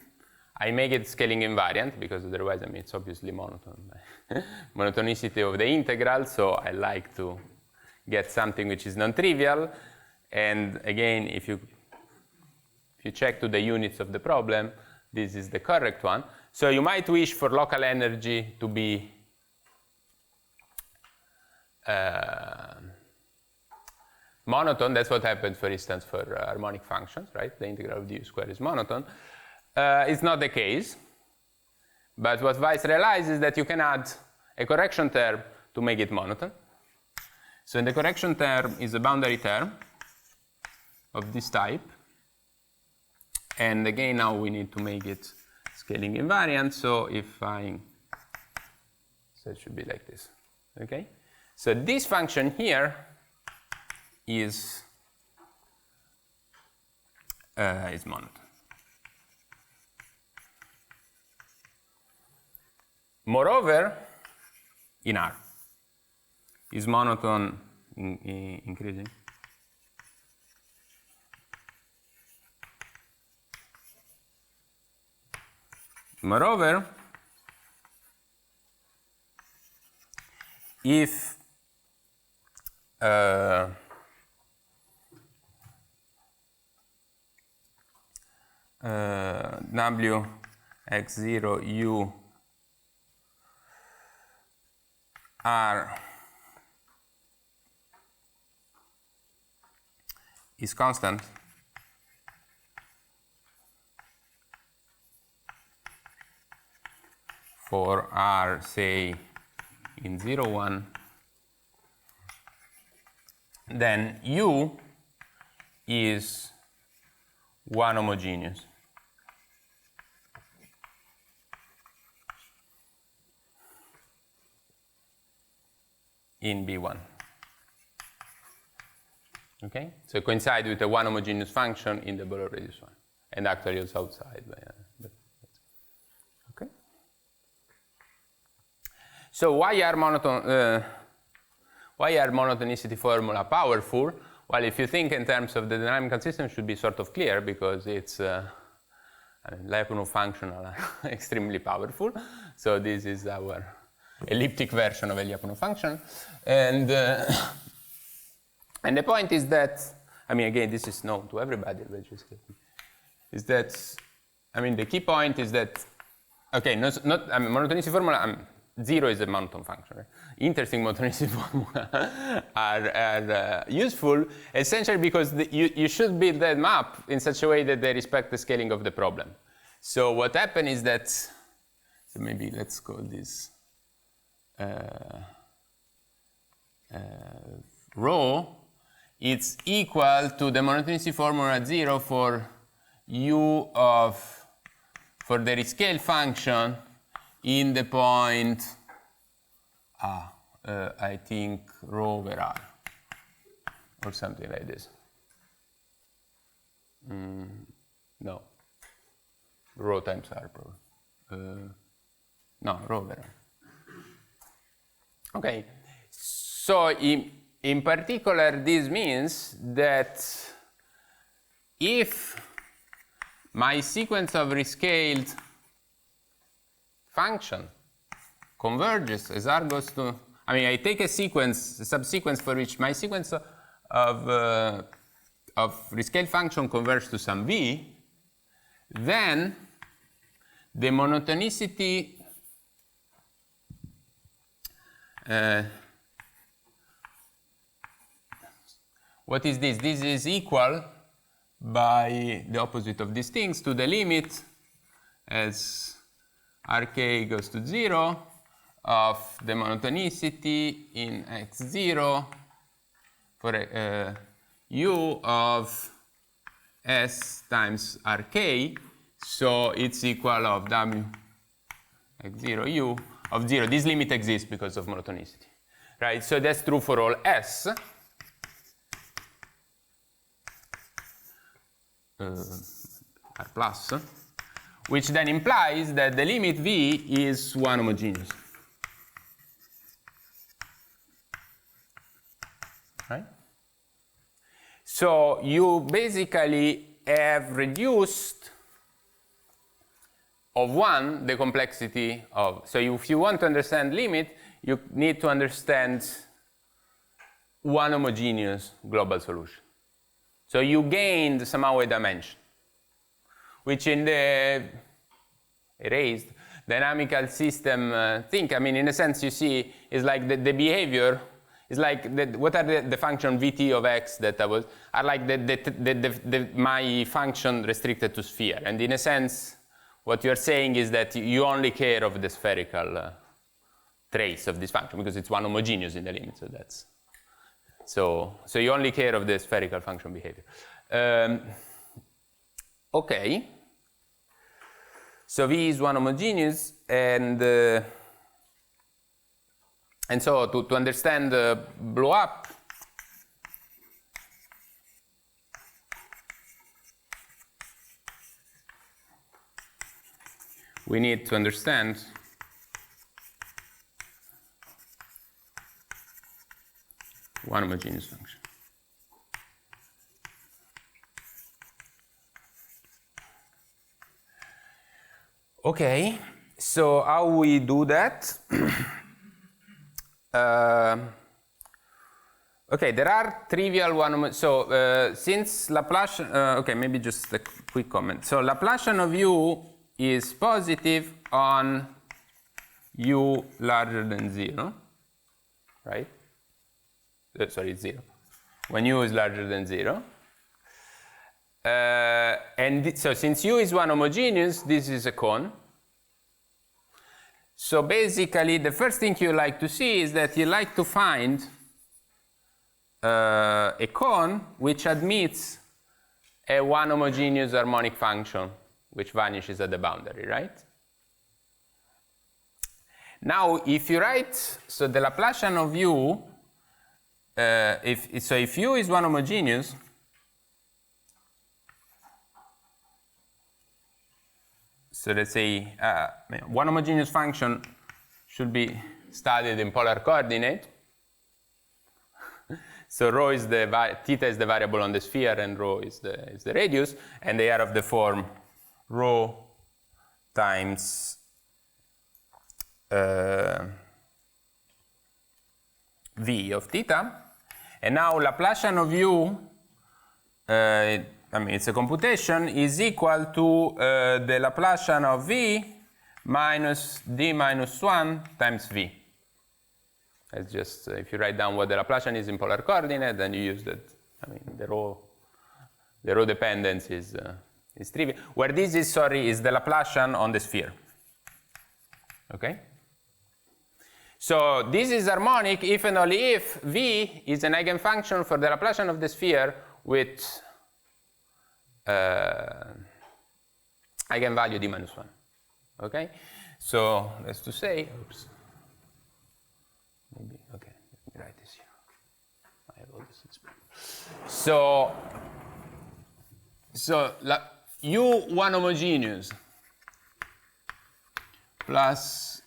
S1: I make it scaling invariant because otherwise, I mean, it's obviously monotone. Monotonicity of the integral. So I like to get something which is non-trivial. And again, if you check to the units of the problem, this is the correct one. So you might wish for local energy to be monotone. That's what happens, for instance, for harmonic functions, right? The integral of du square is monotone. It's not the case. But what Weiss realized is that you can add a correction term to make it monotone. So in the correction term is a boundary term of this type. And again, now we need to make it scaling invariant. So it should be like this. Okay? So this function here is monotone. Moreover, in R, is monotone increasing? Moreover, if W x0 U R is constant, for R, say, in 0, 1, then U is one homogeneous. In B1. Okay? So coincide with a one homogeneous function in the Borel radius one. And actually also outside. But okay? So why are monotonicity formula powerful? Well, if you think in terms of the dynamical system, it should be sort of clear because it's Lyapunov functional are extremely powerful. So this is our elliptic version of a Lyapunov function. And the point is that, I mean, again, this is known to everybody, is that, I mean, the key point is that, okay, monotonicity formula, 0 is a monotone function. Right? Interesting monotonicity formula are useful, essentially because you should build that map in such a way that they respect the scaling of the problem. So what happened is that, so maybe let's call this rho, it's equal to the monotonicity formula 0 for u for the rescale function in the point I think, rho over R, or something like this. No, rho times R probably. No, rho over R. Okay, so in particular, this means that if my sequence of rescaled function converges as R goes to, I mean, I take a sequence, a subsequence for which my sequence of rescaled function converges to some V, then the monotonicity what is this? This is equal by the opposite of these things to the limit as Rk goes to 0 of the monotonicity in x0 for u of s times Rk. So it's equal of w x0 u of 0. This limit exists because of monotonicity, right? So that's true for all s. R plus, which then implies that the limit v is one homogeneous, right? So you basically have reduced of one the complexity of, so if you want to understand limit, you need to understand one homogeneous global solution. So you gained somehow a dimension, which in the erased dynamical system thing, I mean, in a sense, you see, is like the behavior is like what are the function vt of x that I was, are like my function restricted to sphere. And in a sense, what you're saying is that you only care of the spherical trace of this function because it's one homogeneous in the limit. So that's, so you only care of the spherical function behavior. Okay. So V is one homogeneous, and so to understand blow up, we need to understand one homogeneous function. Okay, so how we do that? Okay, there are trivial one. So since Laplacian, okay, maybe just a quick comment. So Laplacian of u is positive on u larger than 0, right? Sorry, it's 0. When u is larger than 0. And so since u is one homogeneous, this is a cone. So basically, the first thing you like to see is that you like to find a cone which admits a one homogeneous harmonic function which vanishes at the boundary, right? Now, if you write, so the Laplacian of u, if u is one homogeneous, so let's say one homogeneous function should be studied in polar coordinate. So rho is theta is the variable on the sphere, and rho is the radius, and they are of the form rho times v of theta. And now Laplacian of u, I mean, it's a computation, is equal to the Laplacian of v minus d minus 1 times v. It's just, if you write down what the Laplacian is in polar coordinate, then you use that. I mean, the rho dependence is trivial. Where this is, sorry, is the Laplacian on the sphere. Okay? So this is harmonic if and only if v is an eigenfunction for the Laplacian of the sphere with eigenvalue d minus 1. Okay? So that's to say, oops. maybe, okay, let me write this here. I have all this expression. So U1 homogeneous plus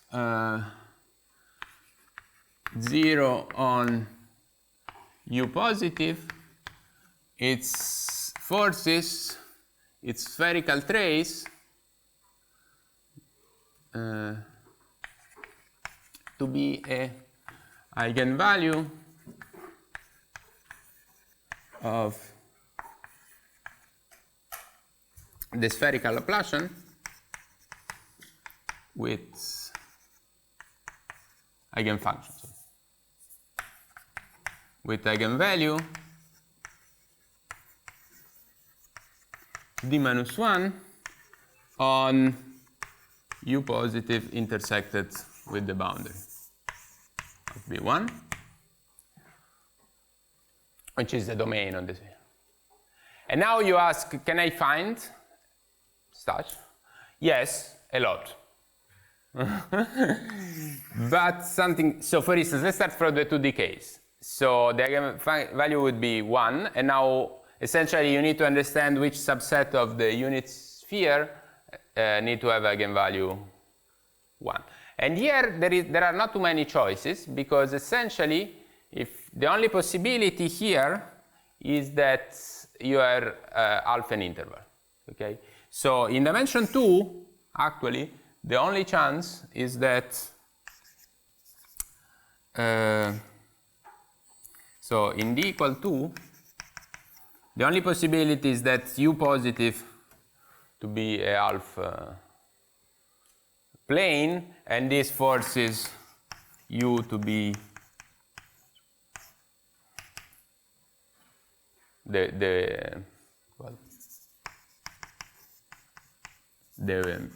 S1: 0 on U positive, its forces, its spherical trace to be a eigenvalue of the spherical Laplacian with eigenfunctions, with eigenvalue d minus 1 on U positive intersected with the boundary of B1, which is the domain on this. And now you ask, can I find such? Yes, a lot. But something, so for instance, let's start from the 2D case. So the eigenvalue would be 1, and now essentially you need to understand which subset of the unit sphere need to have eigenvalue 1. And here there are not too many choices, because essentially if the only possibility here is that you are half an interval. Okay? So in dimension 2, actually, the only chance is that so in d equal 2, the only possibility is that U positive to be a half plane, and this forces U to be the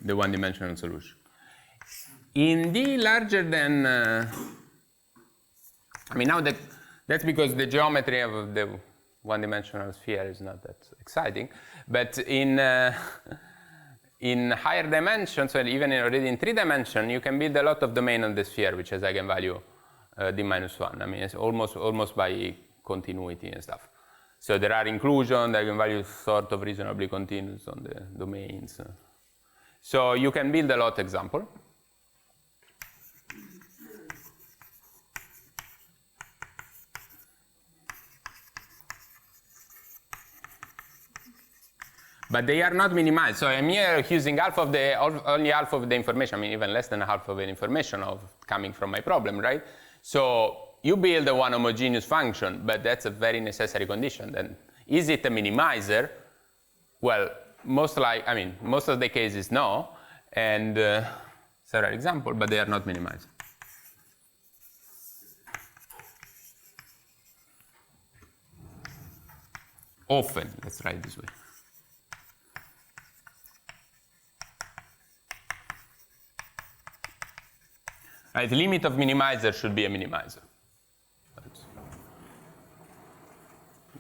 S1: one-dimensional solution. In D larger than, I mean, now that's because the geometry of the one-dimensional sphere is not that exciting, but in higher dimensions, well, even already in 3 dimensions, you can build a lot of domain on the sphere which has eigenvalue d minus 1. I mean, it's almost by continuity and stuff. So there are inclusion, the eigenvalue is sort of reasonably continuous on the domains. So you can build a lot example. But they are not minimized. So I'm here using only half of the information, I mean even less than half of the information coming from my problem, right? So you build a one homogeneous function, but that's a very necessary condition. Then is it a minimizer? Well, most of the cases no, and several examples, but they are not minimized. Often, let's write it this way. Right, the limit of minimizer should be a minimizer.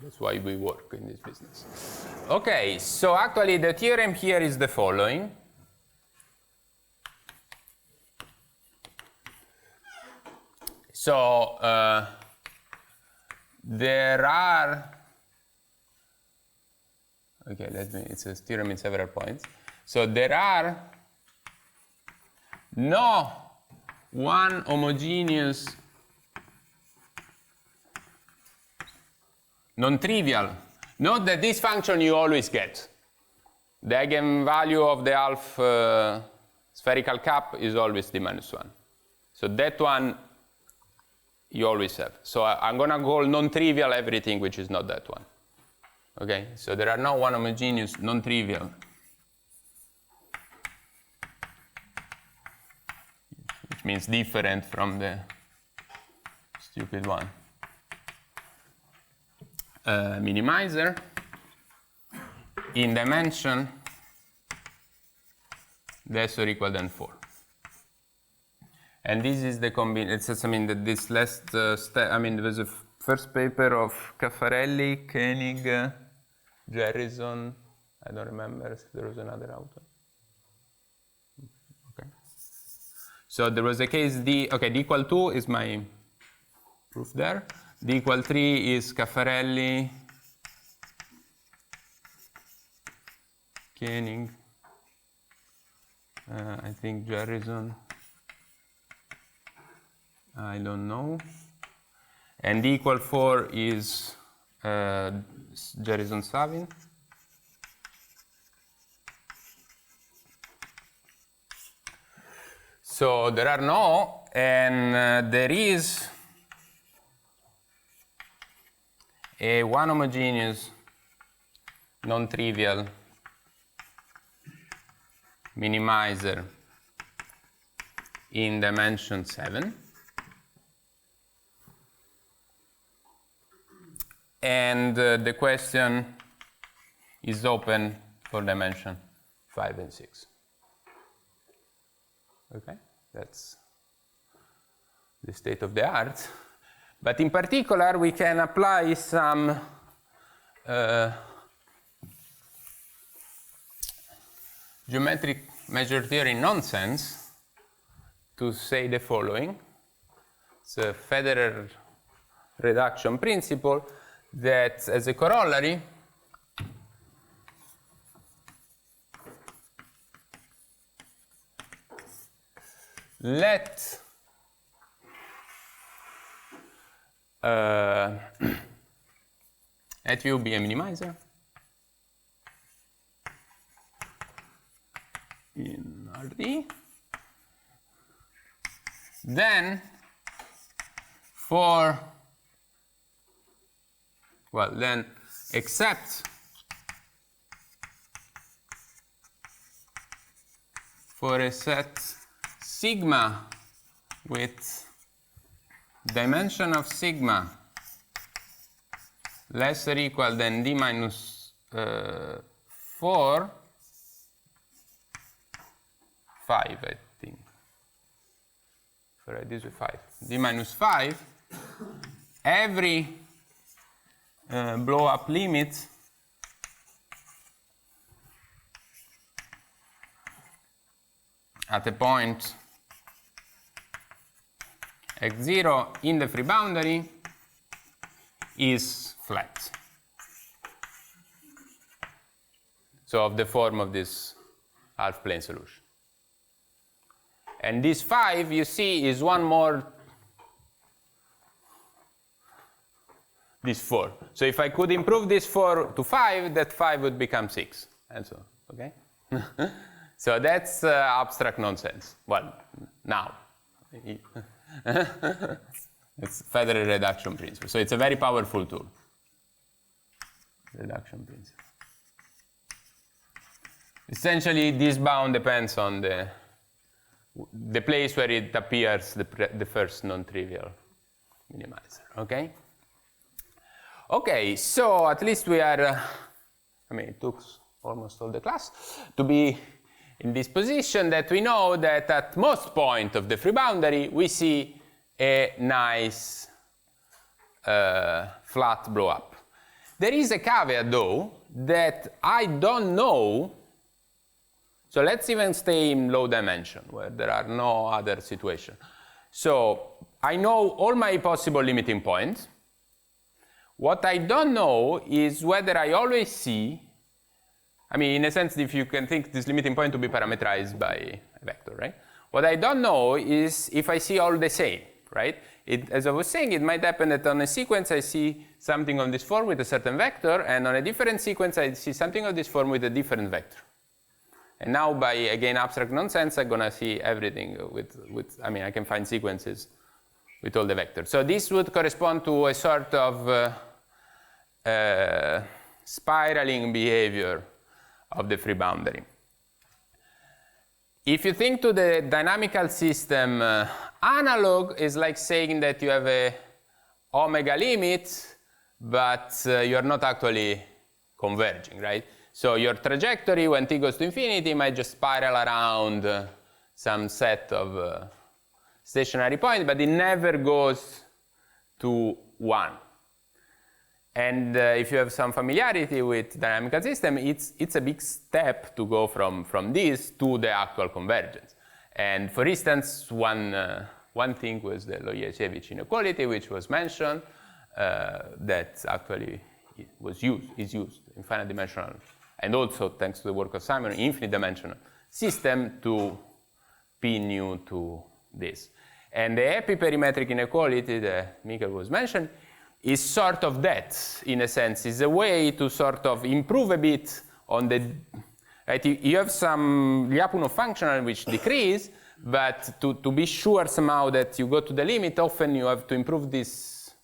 S1: That's why we work in this business. Okay, so actually the theorem here is the following. So there are, okay, it's a theorem in several points. So there are no one homogeneous non-trivial. Note that this function you always get. The eigenvalue of the half spherical cap is always d minus 1. So that one you always have. So I'm going to call non-trivial everything which is not that one. Okay, so there are no one homogeneous non-trivial. Which means different from the stupid one. Minimizer in dimension less or equal than 4. And this is the combination. I mean, that this last step, I mean, there was a first paper of Caffarelli, Koenig, Jerrison, I don't remember if there was another author. Okay. So there was a case D equal 2 is my proof there. D equal 3 is Caffarelli, Koenig, I think Garrison, I don't know. And D equal 4 is Garrison Savin. So there are no, and there is a one homogeneous non-trivial minimizer in dimension 7. And the question is open for dimension 5 and 6. Okay, that's the state of the art. But in particular, we can apply some geometric measure theory nonsense to say the following. It's a Federer reduction principle that, as a corollary, let let U be a minimizer in RD. Then then except for a set sigma with dimension of sigma less or equal than d minus 4, 5, I think. So write this with 5. D minus 5, every blow-up limit at a point x0 in the free boundary is flat. So of the form of this half-plane solution. And this 5, you see, is one more, this 4. So if I could improve this 4 to 5, that 5 would become 6, and so on, okay? So that's abstract nonsense. Well, now. It's Federer reduction principle. So it's a very powerful tool. Reduction principle. Essentially, this bound depends on the place where it appears, the first non-trivial minimizer. Okay? Okay, so at least we are, it took almost all the class to be in this position that we know that at most point of the free boundary we see a nice flat blow up. There is a caveat though that I don't know, so let's even stay in low dimension where there are no other situations. So I know all my possible limiting points. What I don't know is whether I always see, in a sense, if you can think this limiting point to be parameterized by a vector, right? What I don't know is if I see all the same, right? As I was saying, it might happen that on a sequence I see something on this form with a certain vector, and on a different sequence I see something of this form with a different vector. And now by, again, abstract nonsense, I'm going to see everything I can find sequences with all the vectors. So this would correspond to a sort of spiraling behavior of the free boundary. If you think to the dynamical system, analog is like saying that you have a omega limit, but you're not actually converging, right? So your trajectory when t goes to infinity might just spiral around some set of stationary points, but it never goes to 1. And if you have some familiarity with dynamical system, it's a big step to go from this to the actual convergence. And for instance, one one thing was the Loyachevich inequality, which was mentioned, that actually is used in finite dimensional, and also thanks to the work of Simon, infinite dimensional system to pin you to this. And the epiperimetric inequality that Mikael was mentioning is sort of that, in a sense. Is a way to sort of improve a bit on the, right? You have some Lyapunov functional which decrease, but to be sure somehow that you go to the limit, often you have to improve this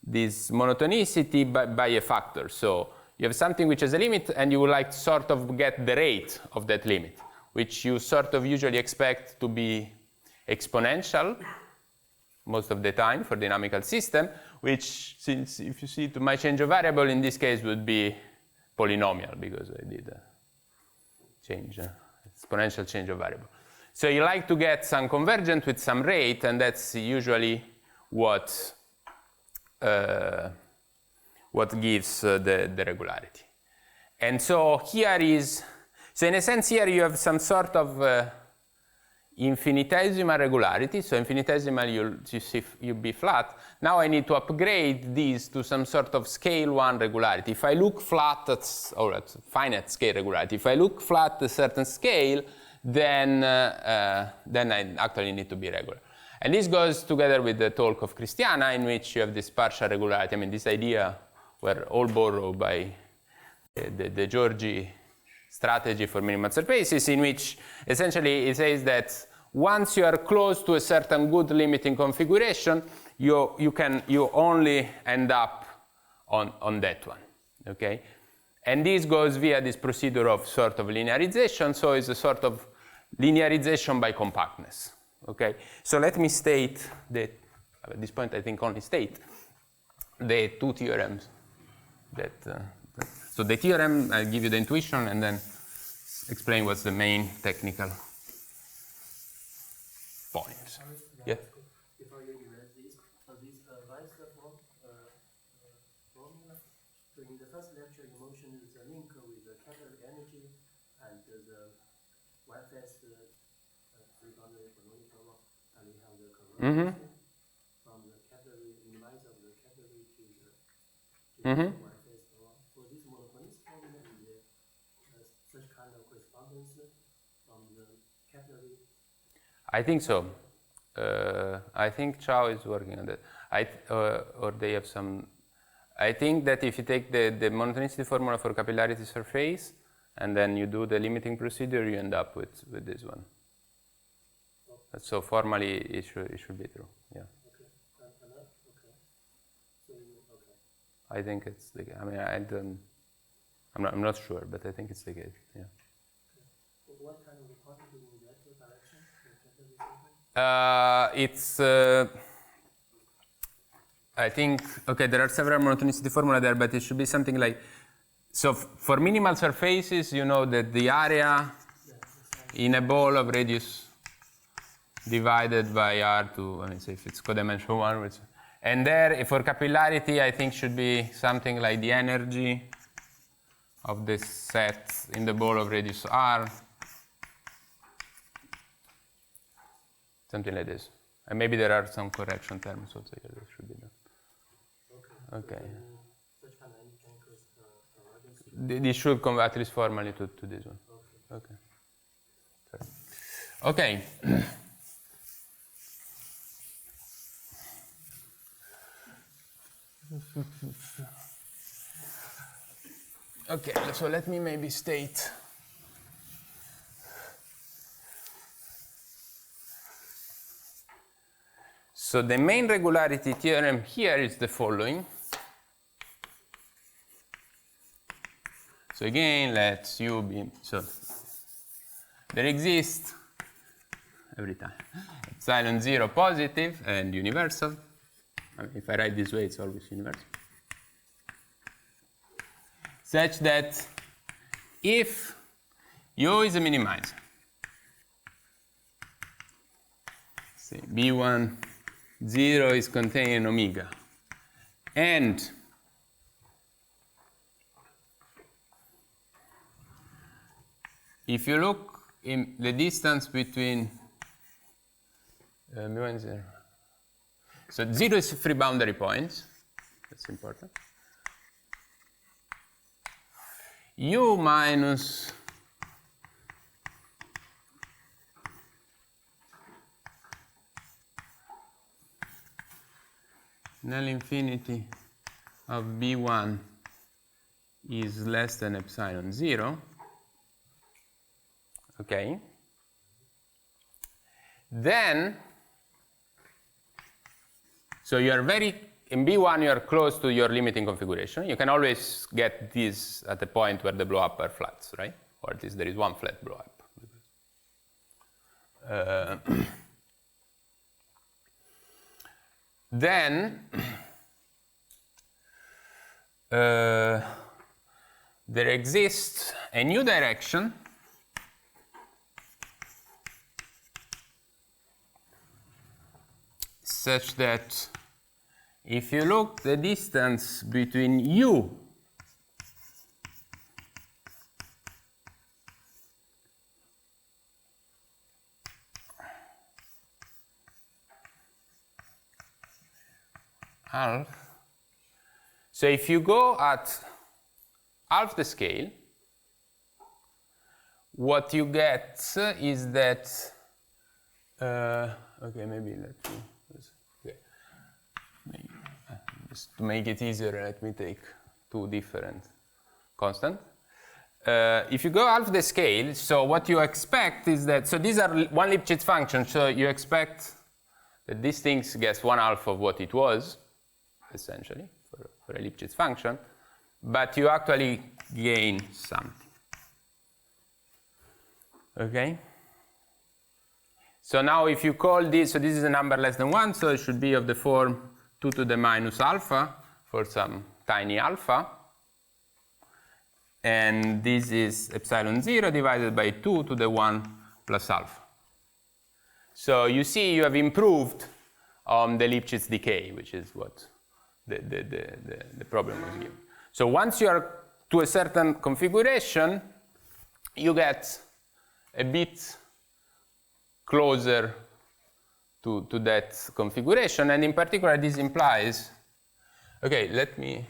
S1: monotonicity by a factor. So you have something which has a limit, and you would like to sort of get the rate of that limit, which you sort of usually expect to be exponential most of the time for dynamical system, which, since if you see to my change of variable, in this case would be polynomial, because I did a change, exponential change of variable. So you like to get some convergent with some rate, and that's usually what gives the regularity. And so here is, so in a sense here you have some sort of infinitesimal regularity. So infinitesimal, you'll be flat. Now I need to upgrade these to some sort of scale 1 regularity. If I look flat at, or at finite scale regularity, if I look flat at a certain scale, then I actually need to be regular. And this goes together with the talk of Christiana, in which you have this partial regularity. I mean, this idea were all borrowed by the Giorgi strategy for minimal surfaces, in which essentially it says that once you are close to a certain good limiting configuration, you only end up on that one, okay? And this goes via this procedure of sort of linearization, so it's a sort of linearization by compactness, okay? So let me state that, at this point I think only state, the two theorems that, so the theorem, I'll give you the intuition and then explain what's the main technical point. Yeah?
S2: If I maybe read this, writes the formula. So in the first lecture, you mentioned the link with the catalytic energy and the Y-phase three-boundary Bernoulli problem, and we have the convergence from the capillary, minimize of the capillary to the Y-phase problem. For this monotonicity formula, is such kind of correspondence from the capillary?
S1: I think so. I think Chow is working on that. Or they have some. I think that if you take the monotonicity formula for capillarity surface and then you do the limiting procedure, you end up with this one. Okay. So formally, it should be true. Yeah.
S2: Okay. Okay. So, okay.
S1: I think it's the. I mean, I'm not sure, but I think it's the case. Yeah.
S2: Okay. What kind of quantity in that direction?
S1: It's. I think, okay, there are several monotonicity formula there, but it should be something like, so for minimal surfaces, you know that the area in a ball of radius divided by R2, let me say if it's codimension 1, which, and there, for capillarity, I think should be something like the energy of this set in the ball of radius R, something like this. And maybe there are some correction terms also here that should be done. Okay. This should come at least formally to this one. Okay. Okay. Okay, so let me maybe state. So the main regularity theorem here is the following. So again, let's U be, so there exists every time epsilon 0 positive and universal. I mean, if I write this way, it's always universal. Such that if U is a minimizer, say B1 0 is contained in omega, and if you look in the distance between B1 is 0. So 0 is free boundary points. That's important. U minus null infinity of B1 is less than epsilon 0. Okay. Then, so you are in B1 you are close to your limiting configuration. You can always get this at the point where the blow-up are flats, right? Or at least there is one flat blow-up. Then there exists a new direction such that if you look the distance between U half, so if you go at half the scale, what you get is that, okay, maybe let me, okay. Just to make it easier, let me take two different constants. If you go half the scale, so what you expect is that, so these are one Lipschitz function, so you expect that this thing gets 1/2 of what it was, essentially, for a Lipschitz function, but you actually gain something. Okay? So now if you call this, so this is a number less than 1, so it should be of the form 2 to the minus alpha for some tiny alpha. And this is epsilon 0 divided by 2 to the 1 plus alpha. So you see you have improved on the Lipschitz decay, which is what the problem was given. So once you are to a certain configuration, you get a bit closer to that configuration, and in particular this implies, okay, let me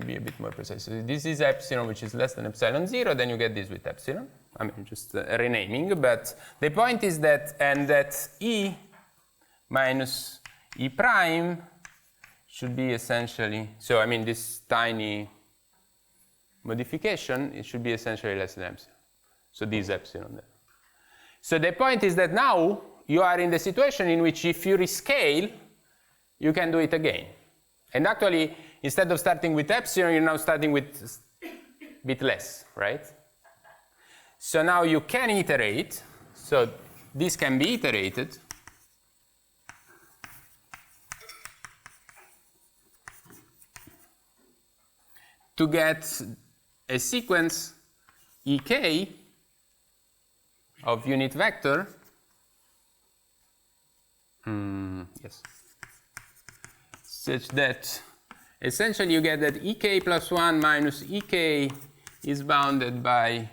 S1: be a bit more precise. So this is epsilon, which is less than epsilon 0, then you get this with epsilon. I mean, just renaming, but the point is that, and that E minus E prime should be essentially, so I mean this tiny modification, it should be essentially less than epsilon. So this epsilon there. So the point is that now you are in the situation in which if you rescale, you can do it again. And actually, instead of starting with epsilon, you're now starting with a bit less, right? So now you can iterate. So this can be iterated. To get a sequence ek of unit vector, yes, such that essentially you get that ek plus 1 minus ek is bounded by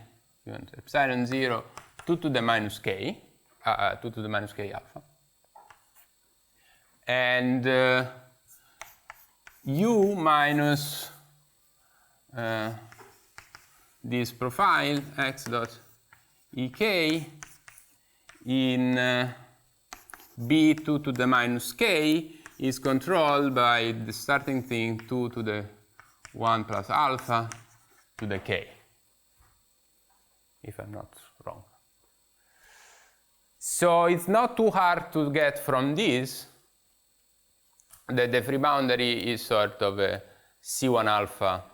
S1: epsilon 0 2 to the minus k, 2 to the minus k alpha. And u minus this profile x dot ek in b2 to the minus k is controlled by the starting thing 2 to the 1 plus alpha to the k, if I'm not wrong. So it's not too hard to get from this that the free boundary is sort of a C1 alpha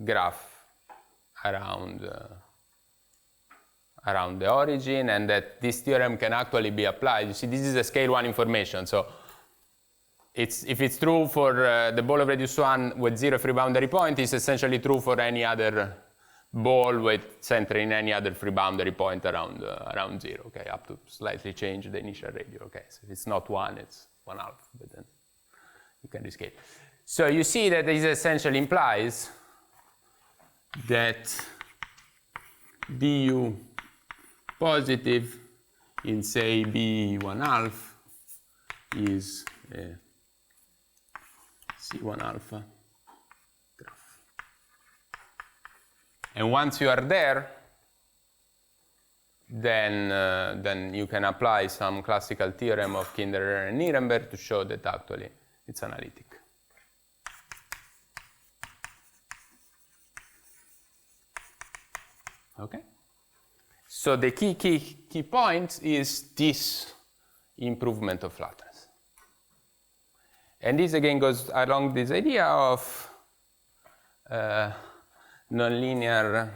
S1: graph around the origin, and that this theorem can actually be applied. You see, this is a scale 1 information, so if it's true for the ball of radius 1 with 0 free boundary point, it's essentially true for any other ball with center in any other free boundary point around 0, okay, up to slightly change the initial radius, okay. So if it's not 1, it's 1/2, but then you can rescale. So you see that this essentially implies that du positive in say B1 half is a C1 alpha graph. And once you are there, then you can apply some classical theorem of Kinderer and Nirenberg to show that actually it's analytic. Okay? So the key point is this improvement of flatness. And this again goes along this idea of nonlinear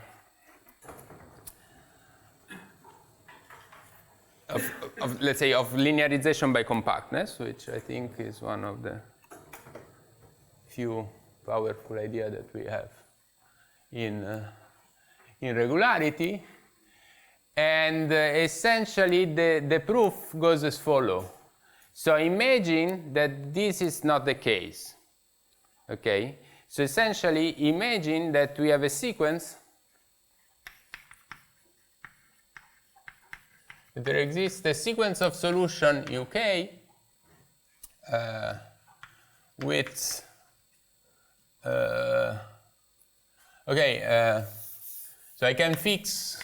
S1: let's say of linearization by compactness, which I think is one of the few powerful ideas that we have in regularity. And essentially the proof goes as follows. So imagine that this is not the case. Okay? So essentially imagine that we have a sequence. There exists a sequence of solution UK with so I can fix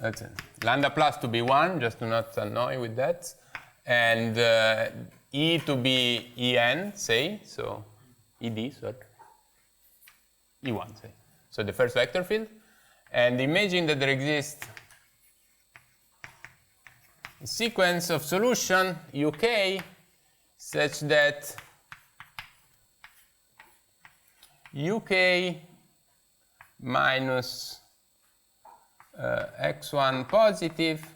S1: that's it. Lambda plus to be 1, just to not annoy with that, and E to be En, say, so Ed, sorry, E1, say. So the first vector field, and imagine that there exists a sequence of solution UK such that UK minus x1 positive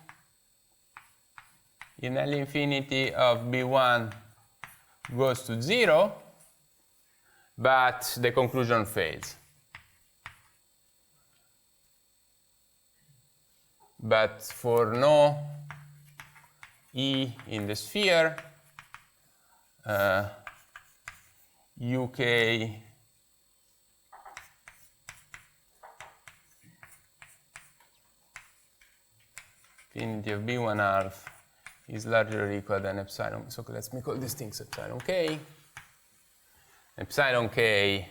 S1: in L infinity of B1 goes to 0, but the conclusion fails. But for no E in the sphere, UK infinity of B1 half is larger or equal than epsilon. So let me call these things epsilon k. Epsilon k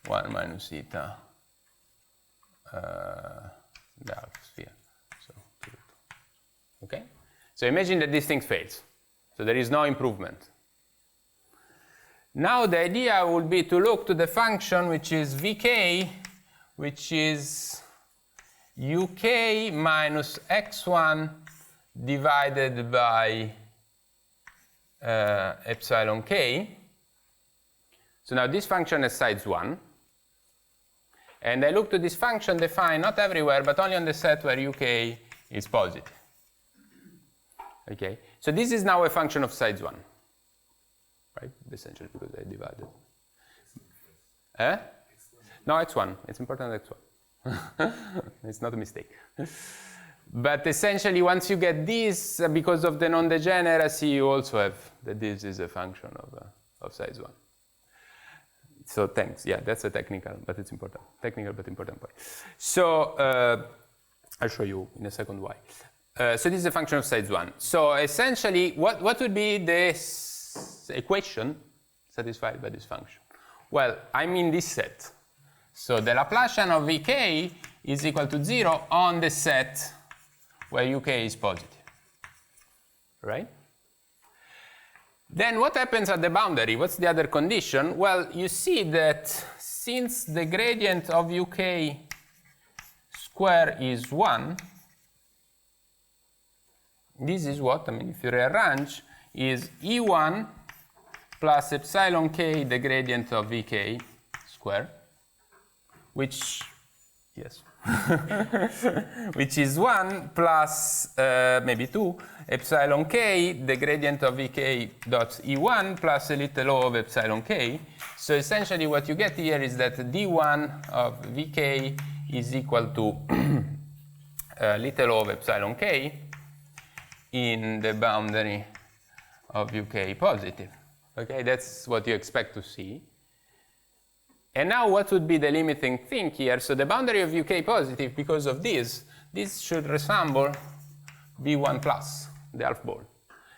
S1: 1 minus eta the half sphere. So, okay? So imagine that this thing fails. So there is no improvement. Now the idea would be to look to the function which is Vk, which is UK minus x1 divided by epsilon k. So now this function has size 1. And I look to this function defined not everywhere, but only on the set where UK is positive. Okay, so this is now a function of size 1, right? Essentially because I divided. No, x1. It's important x1. It's not a mistake. But essentially, once you get this, because of the non-degeneracy, you also have that this is a function of size 1. So thanks. Yeah, that's a technical, but it's important. Technical, but important point. So I'll show you in a second why. So this is a function of size 1. So essentially, what would be this equation satisfied by this function? Well, I'm in this set. So the Laplacian of Vk is equal to 0 on the set where UK is positive, right? Then what happens at the boundary? What's the other condition? Well, you see that since the gradient of UK square is 1, this is what, I mean, if you rearrange, is E1 plus epsilon k, the gradient of Vk square, which, yes, which is 1 plus maybe 2 epsilon k, the gradient of Vk dot E1 plus a little o of epsilon k. So essentially what you get here is that d1 of Vk is equal to little o of epsilon k in the boundary of UK positive. Okay, that's what you expect to see. And now what would be the limiting thing here? So the boundary of UK positive, because of this should resemble B1 plus, the half ball.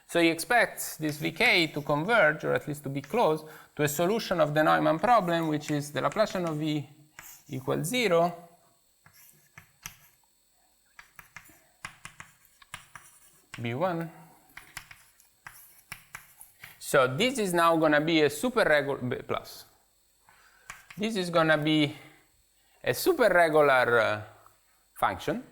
S1: So you expect this VK to converge, or at least to be close, to a solution of the Neumann problem, which is the Laplacian of V equals 0, B1. So this is now going to be a super regular plus. This is going to be a super regular function.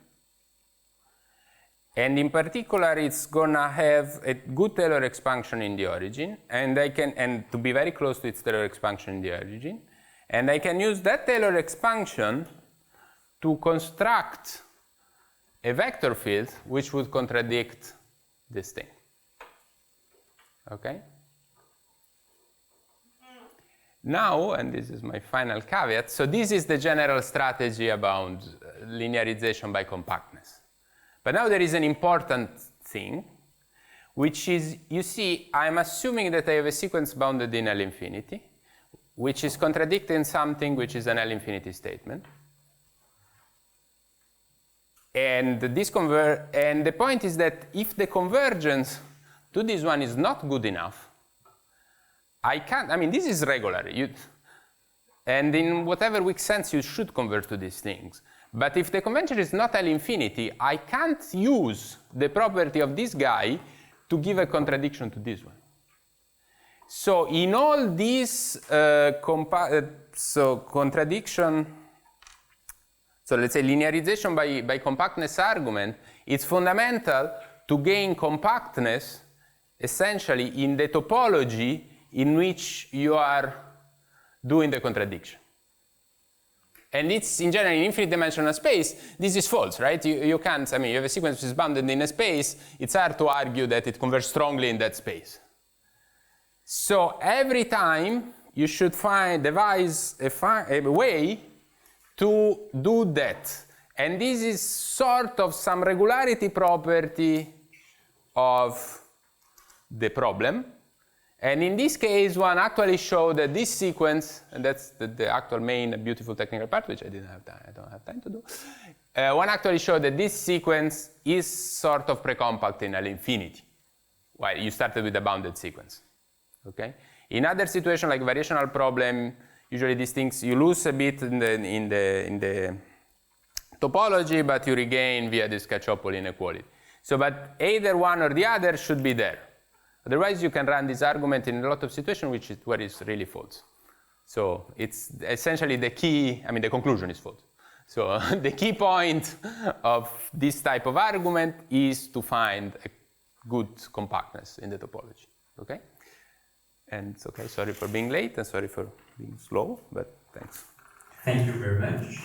S1: And in particular, it's going to have a good Taylor expansion in the origin, and to be very close to its Taylor expansion in the origin. And I can use that Taylor expansion to construct a vector field which would contradict this thing. Okay? Now, and this is my final caveat, so this is the general strategy about linearization by compactness. But now there is an important thing, which is, you see, I'm assuming that I have a sequence bounded in L infinity, which is contradicting something which is an L infinity statement. And the point is that if the convergence to this one is not good enough, this is regular. And in whatever weak sense, you should converge to these things. But if the convention is not L infinity, I can't use the property of this guy to give a contradiction to this one. So in all these contradiction, so let's say linearization by compactness argument, it's fundamental to gain compactness essentially in the topology in which you are doing the contradiction. And it's, in general, in infinite dimensional space, this is false, right? You can't, you have a sequence which is bounded in a space, it's hard to argue that it converges strongly in that space. So every time you should devise a way to do that. And this is sort of some regularity property of the problem. And in this case, one actually showed that this sequence, and that's the actual main beautiful technical part, which I don't have time to do. One actually showed that this sequence is sort of precompact in L infinity. Well, you started with a bounded sequence. Okay? In other situations like variational problem, usually these things you lose a bit in the topology, but you regain via this Cacciopoli inequality. So, but either one or the other should be there. Otherwise, you can run this argument in a lot of situations where it's really false. So it's essentially the key, the conclusion is false. So the key point of this type of argument is to find a good compactness in the topology. Okay? And it's okay, sorry for being late and sorry for being slow, but thanks.
S3: Thank you very much.